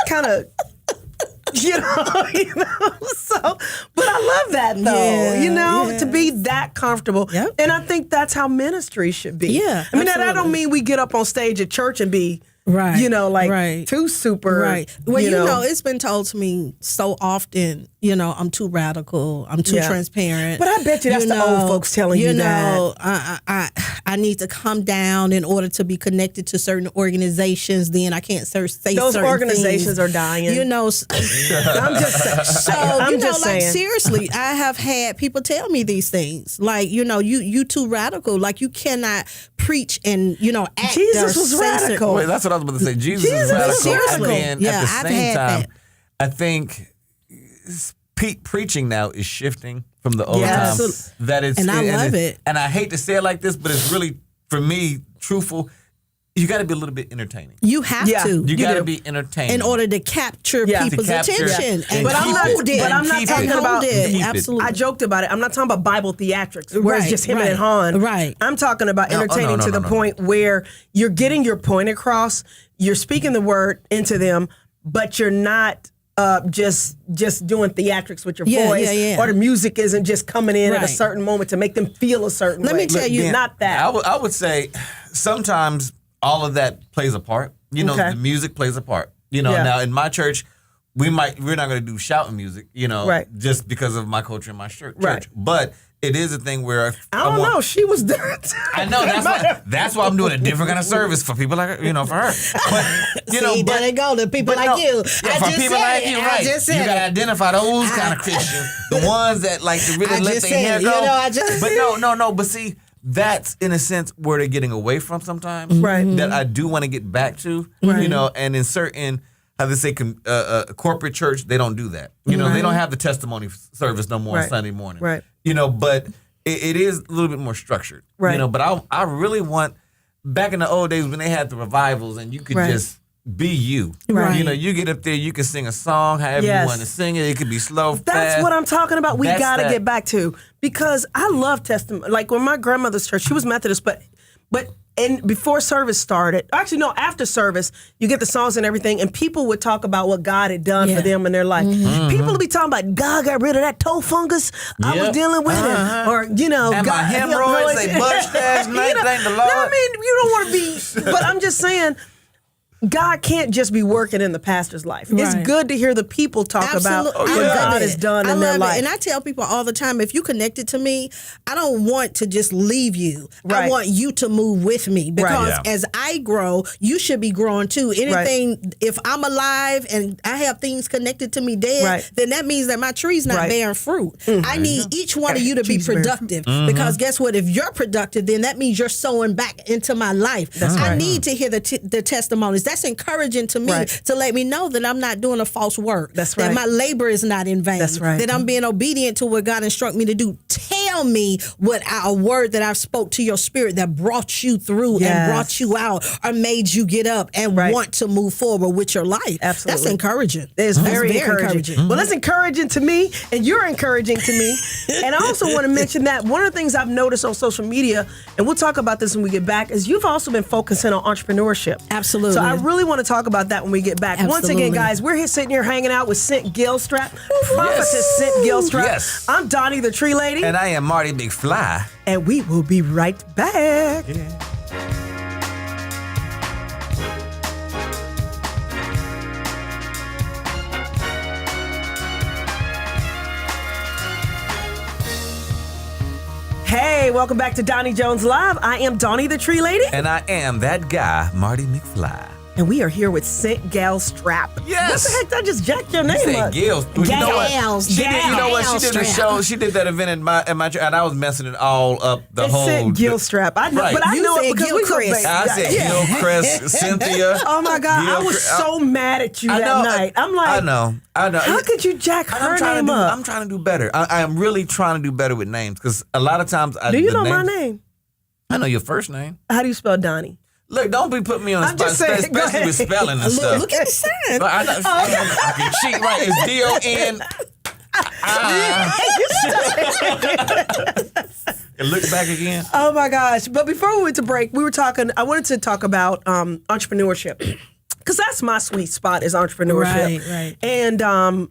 Speaker 1: kind of... You know, so, but I love that though, to be that comfortable.
Speaker 3: Yep.
Speaker 1: And I think that's how ministry should be.
Speaker 3: Yeah.
Speaker 1: I mean, that don't mean we get up on stage at church and be, too super.
Speaker 3: Right. Well, you know, it's been told to me so often, you know, I'm too radical. I'm too transparent.
Speaker 1: But I bet you that's the old folks telling you that.
Speaker 3: You know, I need to come down in order to be connected to certain organizations. Then I can't say
Speaker 1: those
Speaker 3: certain
Speaker 1: organizations
Speaker 3: things.
Speaker 1: are dying.
Speaker 3: You know,
Speaker 1: I'm just saying.
Speaker 3: So, like, seriously, I have had people tell me these things. Like, you know, you too radical. Like, you cannot preach and, you know, act.
Speaker 1: Jesus was radical.
Speaker 2: Wait, that's what I was about to say. Jesus is radical.
Speaker 3: Seriously.
Speaker 2: And then at the same time, I think preaching now is shifting from the old time. That it's,
Speaker 3: and I love it.
Speaker 2: And I hate to say it like this, but it's really, for me, truthful. You got to be a little bit entertaining.
Speaker 3: You have to.
Speaker 2: You got to be entertaining
Speaker 3: in order to capture people's attention. And
Speaker 1: but I'm not talking about
Speaker 3: absolutely.
Speaker 1: I joked about it. I'm not talking about Bible theatrics where it's just him and Han.
Speaker 3: Right.
Speaker 1: I'm talking about entertaining to the point where you're getting your point across. You're speaking the word into them, but you're not just doing theatrics with your voice, or the music isn't just coming in at a certain moment to make them feel a certain way.
Speaker 3: Let me tell you,
Speaker 1: not that.
Speaker 2: I would say sometimes all of that plays a part. You know, the music plays a part. You know, now in my church, we're not going to do shouting music, you know, just because of my culture in my church. But it is a thing where
Speaker 1: I don't know. She was there.
Speaker 2: I know that's why I'm doing a different kind of service for people like, you know, for her. But you know,
Speaker 3: there they go, the people like you.
Speaker 2: Yeah, for people like you, right? You gotta identify those kind of Christians, the ones that like to really let their hair go.
Speaker 3: You know,
Speaker 2: But but see, that's in a sense where they're getting away from sometimes.
Speaker 1: Right.
Speaker 2: That I do want to get back to. You know, and in certain, how they say, corporate church, they don't do that. You know, they don't have the testimony service no more on Sunday morning.
Speaker 1: Right.
Speaker 2: You know, but it is a little bit more structured.
Speaker 1: Right.
Speaker 2: You know, but I really want, back in the old days when they had the revivals and you could just be you.
Speaker 1: Right.
Speaker 2: You know, you get up there, you can sing a song however you want to sing it. It could be slow, fast.
Speaker 1: That's what I'm talking about. We got to get back to, because I love testimony. Like when my grandmother's church, she was Methodist, but and before service started, actually no, after service, you get the songs and everything, and people would talk about what God had done for them in their life. People would be talking about God got rid of that toe fungus I was dealing with, or you know,
Speaker 2: and
Speaker 1: God,
Speaker 2: my hemorrhoids, they bust last night. Thank the Lord.
Speaker 1: No, I mean, you don't want to be, but I'm just saying, God can't just be working in the pastor's life. Right. It's good to hear the people talk about what God has done in their life.
Speaker 3: And I tell people all the time, if you connected to me, I don't want to just leave you. Right. I want you to move with me because as I grow, you should be growing too. Anything, if I'm alive and I have things connected to me dead, then that means that my tree's not bearing fruit. I need each one of you to be productive because guess what? If you're productive, then that means you're sowing back into my life. I need to hear the testimonies. That's encouraging to me to let me know that I'm not doing a false work.
Speaker 1: That's right.
Speaker 3: That my labor is not in vain.
Speaker 1: That's right.
Speaker 3: That I'm being obedient to what God instructed me to do. Tell me a word that I've spoke to your spirit that brought you through and brought you out or made you get up and want to move forward with your life.
Speaker 1: Absolutely.
Speaker 3: That's encouraging.
Speaker 1: It's very encouraging. Well, that's encouraging to me and you're encouraging to me. And I also want to mention that one of the things I've noticed on social media, and we'll talk about this when we get back, is you've also been focusing on entrepreneurship.
Speaker 3: Absolutely.
Speaker 1: So I really want to talk about that when we get back. Once again, guys, we're here sitting here hanging out with Cint Gilstrap, Prophetess Cint Gilstrap.
Speaker 2: Yes.
Speaker 1: I'm Doni the Tree Lady.
Speaker 2: And I am Mardy McFly.
Speaker 1: And we will be right back. Hey, welcome back to Doni Jones Live. I am Doni the Tree Lady.
Speaker 2: And I am that guy, Mardy McFly.
Speaker 1: And we are here with Cint Gilstrap.
Speaker 2: Yes.
Speaker 1: What the heck? I just jacked your name up.
Speaker 2: Gil. You know what? She did a show. She did that event in my and I was messing it all up. The whole
Speaker 1: Cint Gilstrap. I know, but I know it because we Chris.
Speaker 2: I said Gil, Chris, Cynthia.
Speaker 1: Oh my God, I was so mad at you that night. I'm like,
Speaker 2: I know.
Speaker 1: How could you jack her name up?
Speaker 2: I'm trying to do better. I am really trying to do better with names because a lot of times
Speaker 1: Do you know my name?
Speaker 2: I know your first name.
Speaker 1: How do you spell Doni?
Speaker 2: Look, don't be putting me on the spot, especially with spelling and stuff.
Speaker 3: Look at the sign.
Speaker 2: I can cheat, right? It's D-O-N. Look back again.
Speaker 1: Oh my gosh! But before we went to break, I wanted to talk about entrepreneurship because that's my sweet spot is entrepreneurship.
Speaker 3: Right.
Speaker 1: And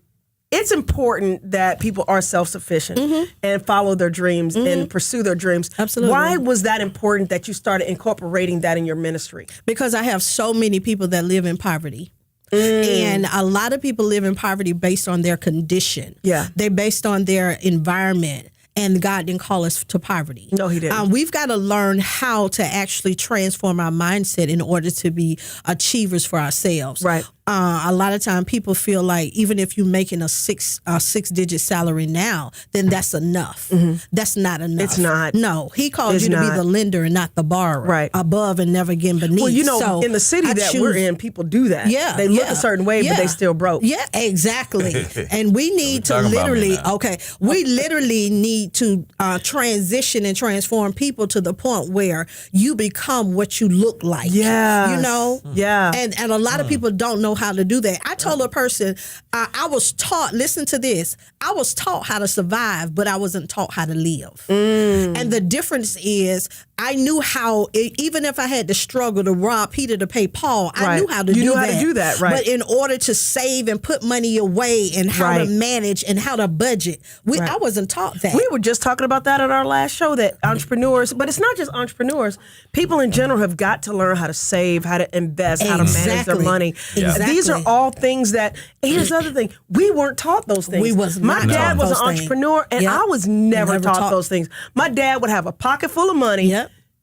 Speaker 1: it's important that people are self-sufficient and follow their dreams and pursue their dreams.
Speaker 3: Absolutely.
Speaker 1: Why was that important that you started incorporating that in your ministry?
Speaker 3: Because I have so many people that live in poverty. And a lot of people live in poverty based on their condition.
Speaker 1: Yeah.
Speaker 3: They're based on their environment. And God didn't call us to poverty.
Speaker 1: No, he didn't.
Speaker 3: We've got to learn how to actually transform our mindset in order to be achievers for ourselves.
Speaker 1: Right.
Speaker 3: A lot of time people feel like even if you're making a six-digit salary now, then that's enough. That's not enough.
Speaker 1: It's not.
Speaker 3: No, he called you to be the lender and not the borrower.
Speaker 1: Right.
Speaker 3: Above and never again beneath.
Speaker 1: Well, you know, in the city we're in, people do that.
Speaker 3: Yeah.
Speaker 1: They look a certain way, but they still broke.
Speaker 3: Yeah, exactly. And we need to literally, we literally need to transition and transform people to the point where you become what you look like.
Speaker 1: Yeah.
Speaker 3: You know?
Speaker 1: Yeah.
Speaker 3: And a lot of people don't know how to do that. I told a person, I was taught, listen to this, I was taught how to survive, but I wasn't taught how to live. And the difference is I knew how, even if I had to struggle to rob Peter to pay Paul, I knew how to do that.
Speaker 1: You knew how to do that, right.
Speaker 3: But in order to save and put money away and how to manage and how to budget, I wasn't taught that.
Speaker 1: We were just talking about that at our last show, that entrepreneurs, but it's not just entrepreneurs, people in general have got to learn how to save, how to invest, how to manage their money. These are all things that, and here's the other thing, we weren't taught those things. My dad was an entrepreneur and I was never taught those things. My dad would have a pocket full of money.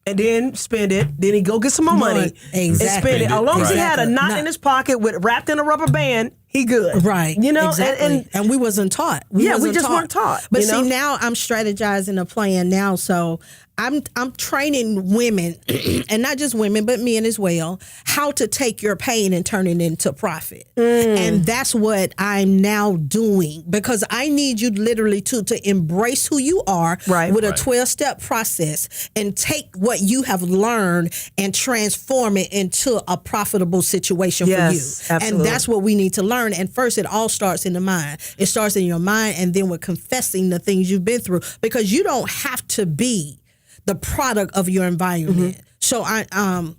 Speaker 1: And then spend it. Then he'd go get some more money and spend it. As long as he had a knot in his pocket wrapped in a rubber band, he good.
Speaker 3: Right.
Speaker 1: You know,
Speaker 3: and we wasn't taught.
Speaker 1: We just weren't taught.
Speaker 3: But see, now I'm strategizing a plan now. So I'm training women, and not just women, but men as well, how to take your pain and turn it into profit. And that's what I'm now doing, because I need you literally to embrace who you are with a 12-step process and take what you have learned and transform it into a profitable situation for you.
Speaker 1: Absolutely.
Speaker 3: And that's what we need to learn. And first, it all starts in the mind. It starts in your mind, and then with confessing the things you've been through, because you don't have to be the product of your environment. So I'm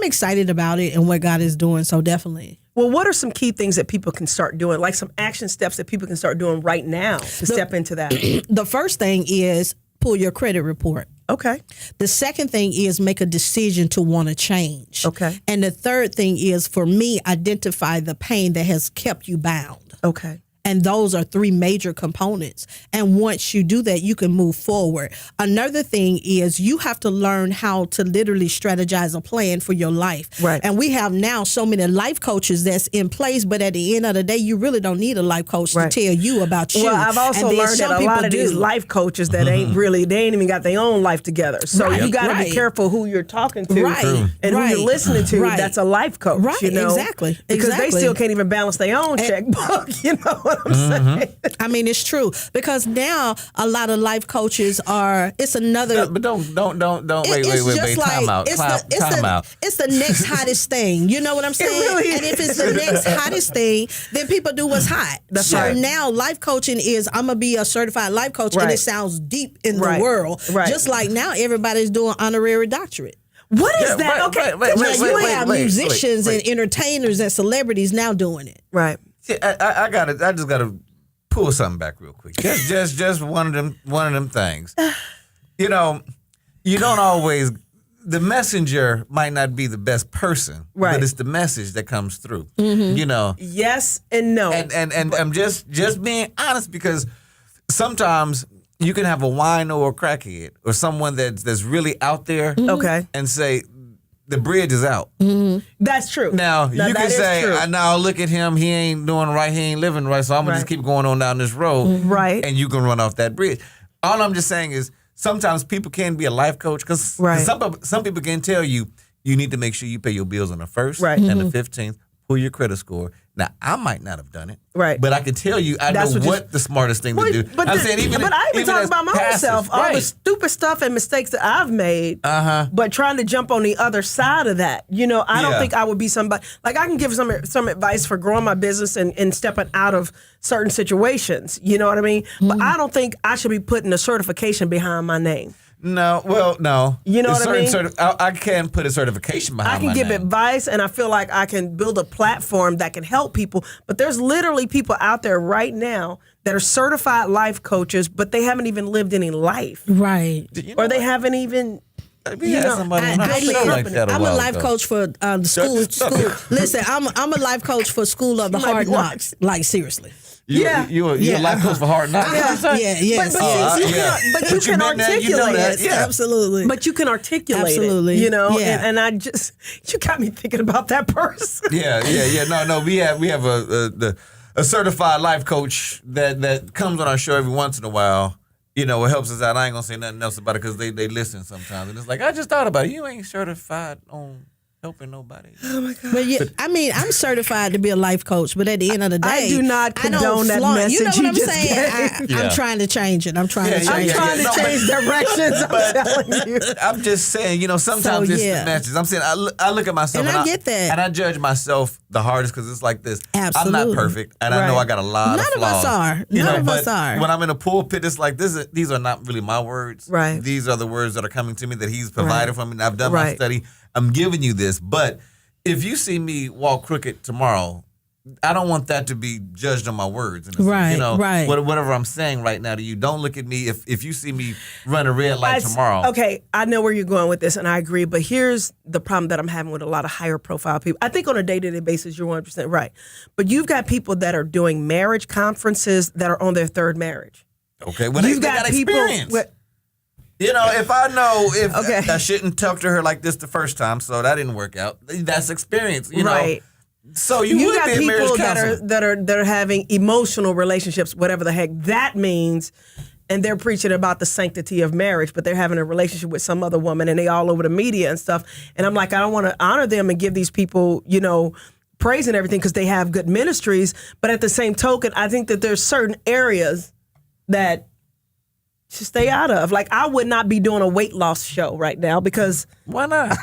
Speaker 3: excited about it and what God is doing. So definitely.
Speaker 1: Well, what are some key things that people can start doing, like some action steps that people can start doing right now to step into that?
Speaker 3: The first thing is pull your credit report.
Speaker 1: Okay.
Speaker 3: The second thing is make a decision to want to change.
Speaker 1: Okay.
Speaker 3: And the third thing is, for me, identify the pain that has kept you bound.
Speaker 1: Okay.
Speaker 3: And those are 3 major components. And once you do that, you can move forward. Another thing is you have to learn how to literally strategize a plan for your life.
Speaker 1: Right.
Speaker 3: And we have now so many life coaches that's in place, but at the end of the day, you really don't need a life coach to tell you about you.
Speaker 1: Well, I've also learned that a lot of these life coaches that ain't they ain't even got their own life together. So you got to be careful who you're talking to and who you're listening to. That's a life coach.
Speaker 3: Right,
Speaker 1: you know?
Speaker 3: Exactly.
Speaker 1: Because they still can't even balance their own checkbook. You know what I'm saying?
Speaker 3: I mean, it's true, because now a lot of life coaches are. It's another.
Speaker 2: But don't. Wait. Time out.
Speaker 3: It's the next hottest thing. You know what I'm saying?
Speaker 1: It really
Speaker 3: and if it's the next hottest thing, then people do what's hot.
Speaker 1: That's
Speaker 3: so
Speaker 1: right.
Speaker 3: now life coaching is, I'm gonna be a certified life coach, and it sounds deep in the world.
Speaker 1: Right.
Speaker 3: Just like now everybody's doing honorary doctorate.
Speaker 1: What is that? Okay,
Speaker 3: You have musicians and entertainers and celebrities now doing it.
Speaker 1: Right.
Speaker 2: See, I just gotta pull something back real quick. Just one of them things. You know, you don't always. The messenger might not be the best person, but it's the message that comes through. You know.
Speaker 1: Yes and no.
Speaker 2: And I'm just being honest, because sometimes you can have a wino or a crackhead or someone that's really out there.
Speaker 1: Okay.
Speaker 2: And say the bridge is out.
Speaker 1: That's true.
Speaker 2: Now you can say, now look at him. He ain't doing right. He ain't living right. So I'm gonna just keep going on down this road.
Speaker 1: Right.
Speaker 2: And you can run off that bridge. All I'm just saying is sometimes people can be a life coach, because some people can tell you need to make sure you pay your bills on the 1st and the 15th. Pull your credit score. Now, I might not have done it, but I can tell you, I know what the smartest thing to do.
Speaker 1: But I even talk about myself, all the stupid stuff and mistakes that I've made, but trying to jump on the other side of that. You know, I don't think I would be somebody, like I can give some advice for growing my business and stepping out of certain situations. You know what I mean? But I don't think I should be putting a certification behind my name.
Speaker 2: No, well, no.
Speaker 1: You know what I mean?
Speaker 2: I can put a certification behind my name.
Speaker 1: I can give advice, and I feel like I can build a platform that can help people. But there's literally people out there right now that are certified life coaches, but they haven't even lived any life.
Speaker 3: Right.
Speaker 1: Or they haven't even...
Speaker 2: I'm a
Speaker 3: life coach for the school. Listen, I'm a life coach for School of the Hard Knocks. Like, seriously.
Speaker 2: You're a life coach for Hard Knocks.
Speaker 1: But you can articulate it.
Speaker 2: Yeah.
Speaker 3: Absolutely.
Speaker 1: But you can articulate
Speaker 3: Absolutely.
Speaker 1: it. You know,
Speaker 3: Yeah.
Speaker 1: and I just, you got me thinking about that person.
Speaker 2: Yeah. No, we have a certified life coach that comes on our show every once in a while. You know, it helps us out. I ain't gonna say nothing else about it, because they listen sometimes, and it's like, I just thought about it. You ain't certified on helping nobody.
Speaker 1: Oh my God.
Speaker 3: But I mean, I'm certified to be a life coach, but at the end of the day,
Speaker 1: I do not condone that message.
Speaker 3: You know what I'm
Speaker 1: just
Speaker 3: saying? I'm trying to change it. I'm trying to change
Speaker 1: directions. I'm telling you.
Speaker 2: I'm just saying, you know, sometimes it's the message. I'm saying, I look at myself,
Speaker 3: and I get that,
Speaker 2: and I judge myself the hardest, because it's like this.
Speaker 3: Absolutely.
Speaker 2: I'm not perfect, and I know I got a lot of flaws.
Speaker 3: None of us are. None of us are.
Speaker 2: When I'm in a pulpit, it's like these are not really my words.
Speaker 1: Right.
Speaker 2: These are the words that are coming to me that He's provided for me, and I've done my study. I'm giving you this, but if you see me walk crooked tomorrow, I don't want that to be judged on my words.
Speaker 3: Right,
Speaker 2: you know,
Speaker 3: right.
Speaker 2: Whatever I'm saying right now to you, don't look at me if you see me run a red light tomorrow.
Speaker 1: Okay, I know where you're going with this, and I agree, but here's the problem that I'm having with a lot of higher profile people. I think on a day-to-day basis, you're 100% right. But you've got people that are doing marriage conferences that are on their third marriage.
Speaker 2: Okay, well,
Speaker 1: you've
Speaker 2: they got experience. You know, if I know I shouldn't talk to her like this the first time, so that didn't work out. That's experience, you know. So you would
Speaker 1: got
Speaker 2: be a marriage
Speaker 1: people
Speaker 2: counselor.
Speaker 1: that are having emotional relationships, whatever the heck that means, and they're preaching about the sanctity of marriage, but they're having a relationship with some other woman, and they all over the media and stuff. And I'm like, I don't want to honor them and give these people, you know, praise and everything because they have good ministries. But at the same token, I think that there's certain areas that to stay out of. Like, I would not be doing a weight loss show right now because...
Speaker 2: Why not?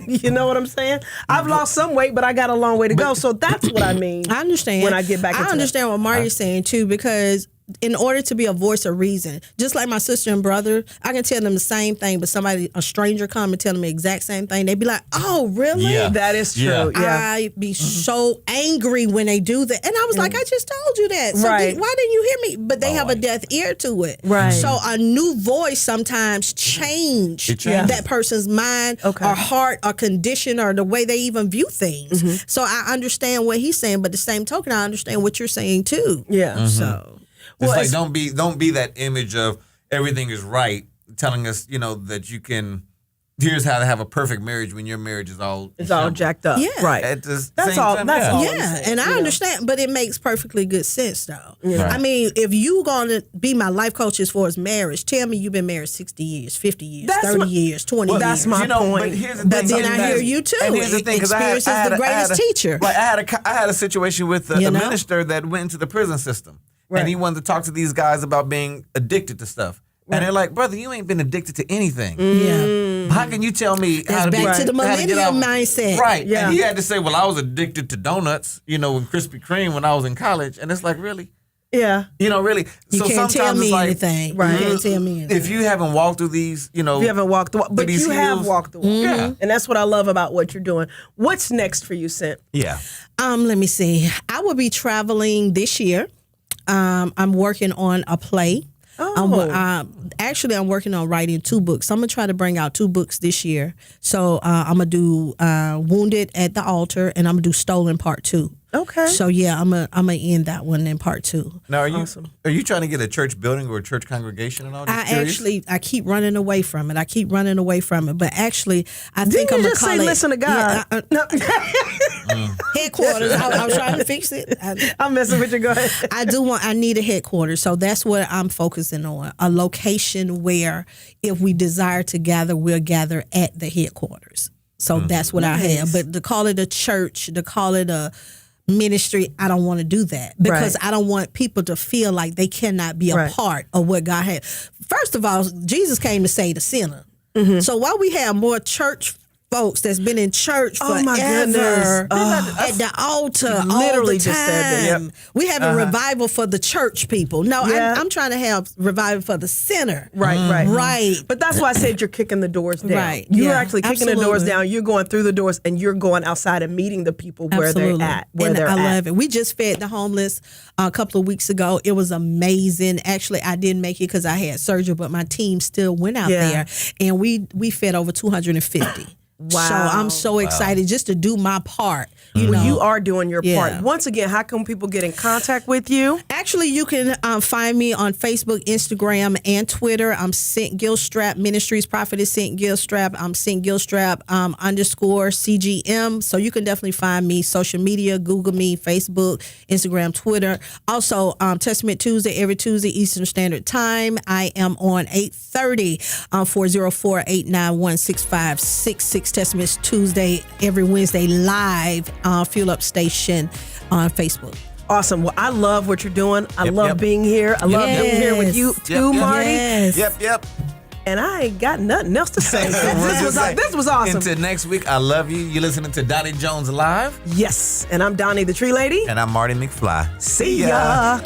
Speaker 1: You know what I'm saying? I've lost some weight, but I got a long way to go. So that's what I mean.
Speaker 3: I understand.
Speaker 1: When I get back into
Speaker 3: I understand what Marty's saying, too, because in order to be a voice of reason, just like my sister and brother, I can tell them the same thing, but a stranger come and tell them the exact same thing. They'd be like, oh, really?
Speaker 2: Yeah.
Speaker 1: That is true. Yeah.
Speaker 3: I'd be so angry when they do that. And I was like, I just told you that. So
Speaker 1: Right.
Speaker 3: why didn't you hear me? But they have a deaf ear to it.
Speaker 1: Right.
Speaker 3: So a new voice sometimes change that person's mind or heart or condition or the way they even view things. So I understand what he's saying, but the same token, I understand what you're saying too.
Speaker 1: Yeah.
Speaker 3: So
Speaker 2: It's like don't be that image of everything is right, telling us, that you can. Here's how to have a perfect marriage when your marriage is all
Speaker 1: jacked up.
Speaker 3: Yeah.
Speaker 1: Right.
Speaker 2: That's all.
Speaker 1: That's all.
Speaker 3: Yeah, and I understand, but it makes perfectly good sense, though.
Speaker 1: Yeah.
Speaker 3: I mean, if you gonna be my life coach as far as marriage, tell me you've been married 60 years, 50 years, 30 years, 20 years.
Speaker 1: That's my point.
Speaker 2: But here's the
Speaker 3: But
Speaker 2: thing.
Speaker 3: then I hear you too.
Speaker 2: And here's the thing, because
Speaker 3: experience is the greatest teacher.
Speaker 2: Like I had a situation with a minister that went into the prison system, and he wanted to talk to these guys about being addicted to stuff. And they're like, brother, you ain't been addicted to anything.
Speaker 3: Yeah.
Speaker 2: How can you tell me how to be
Speaker 3: back to the millennium mindset.
Speaker 2: Right.
Speaker 1: Yeah.
Speaker 2: And he had to say, well, I was addicted to donuts, and Krispy Kreme when I was in college. And it's like, really?
Speaker 1: Yeah.
Speaker 2: Really?
Speaker 3: You
Speaker 2: so
Speaker 3: can't
Speaker 2: sometimes
Speaker 3: tell me
Speaker 2: it's like,
Speaker 3: anything. Right. You can't tell me anything.
Speaker 2: if you haven't walked through these,
Speaker 1: You haven't walked the walk, but you have walked the walk.
Speaker 2: Yeah.
Speaker 1: And that's what I love about what you're doing. What's next for you, Cint?
Speaker 2: Yeah.
Speaker 3: Let me see. I will be traveling this year. I'm working on a play. Actually, I'm working on writing 2 books. I'm going to try to bring out 2 books this year. So I'm going to do Wounded at the Altar, and I'm going to do Stolen Part 2.
Speaker 1: Okay.
Speaker 3: So yeah, I'm gonna end that one in part 2.
Speaker 2: Now, are you trying to get a church building or a church congregation and all?
Speaker 3: I keep running away from it. But actually, I think I'm
Speaker 1: gonna call it. Listen to God.
Speaker 3: Headquarters. I was trying to fix it.
Speaker 1: I'm messing with you. Go ahead.
Speaker 3: I need a headquarters. So that's what I'm focusing on. A location where, if we desire to gather, we'll gather at the headquarters. So that's what I have. But to call it a church, to call it a ministry, I don't want to do that, because I don't want people to feel like they cannot be a part of what God had. First of all, Jesus came to save the sinner. So while we have more church folks that's been in church forever,
Speaker 1: my goodness.
Speaker 3: at the altar
Speaker 1: literally
Speaker 3: all the
Speaker 1: just said
Speaker 3: time, we have a revival for the church people. No, I'm trying to have revival for the sinner. Right.
Speaker 1: But that's why I said you're kicking the doors down.
Speaker 3: Right.
Speaker 1: You're
Speaker 3: Yeah,
Speaker 1: actually kicking the doors down. You're going through the doors, and you're going outside and meeting the people where they're at.
Speaker 3: I love it. We just fed the homeless a couple of weeks ago. It was amazing. Actually, I didn't make it because I had surgery, but my team still went out there, and we fed over 250.
Speaker 1: Wow.
Speaker 3: So I'm so excited just to do my part.
Speaker 1: You are doing your part. Once again, how can people get in contact with you?
Speaker 3: Actually, you can find me on Facebook, Instagram, and Twitter. I'm Cint Gilstrap Ministries. Prophetess Cint Gilstrap. I'm Cint Gilstrap _CGM. So you can definitely find me. Social media, Google me, Facebook, Instagram, Twitter. Also, Testament Tuesday, every Tuesday, Eastern Standard Time. I am on 8:30, 404-891-6566. Testaments Tuesday, every Wednesday, live Fuel Up Station on Facebook.
Speaker 1: Awesome. Well, I love what you're doing. I love being here. I love being here with you too, Marty.
Speaker 3: Yes.
Speaker 2: Yep.
Speaker 1: And I ain't got nothing else to say. This was awesome.
Speaker 2: Until next week, I love you. You're listening to Doni Jones Live.
Speaker 1: Yes. And I'm Doni the Tree Lady.
Speaker 2: And I'm Mardy McFly.
Speaker 1: See ya.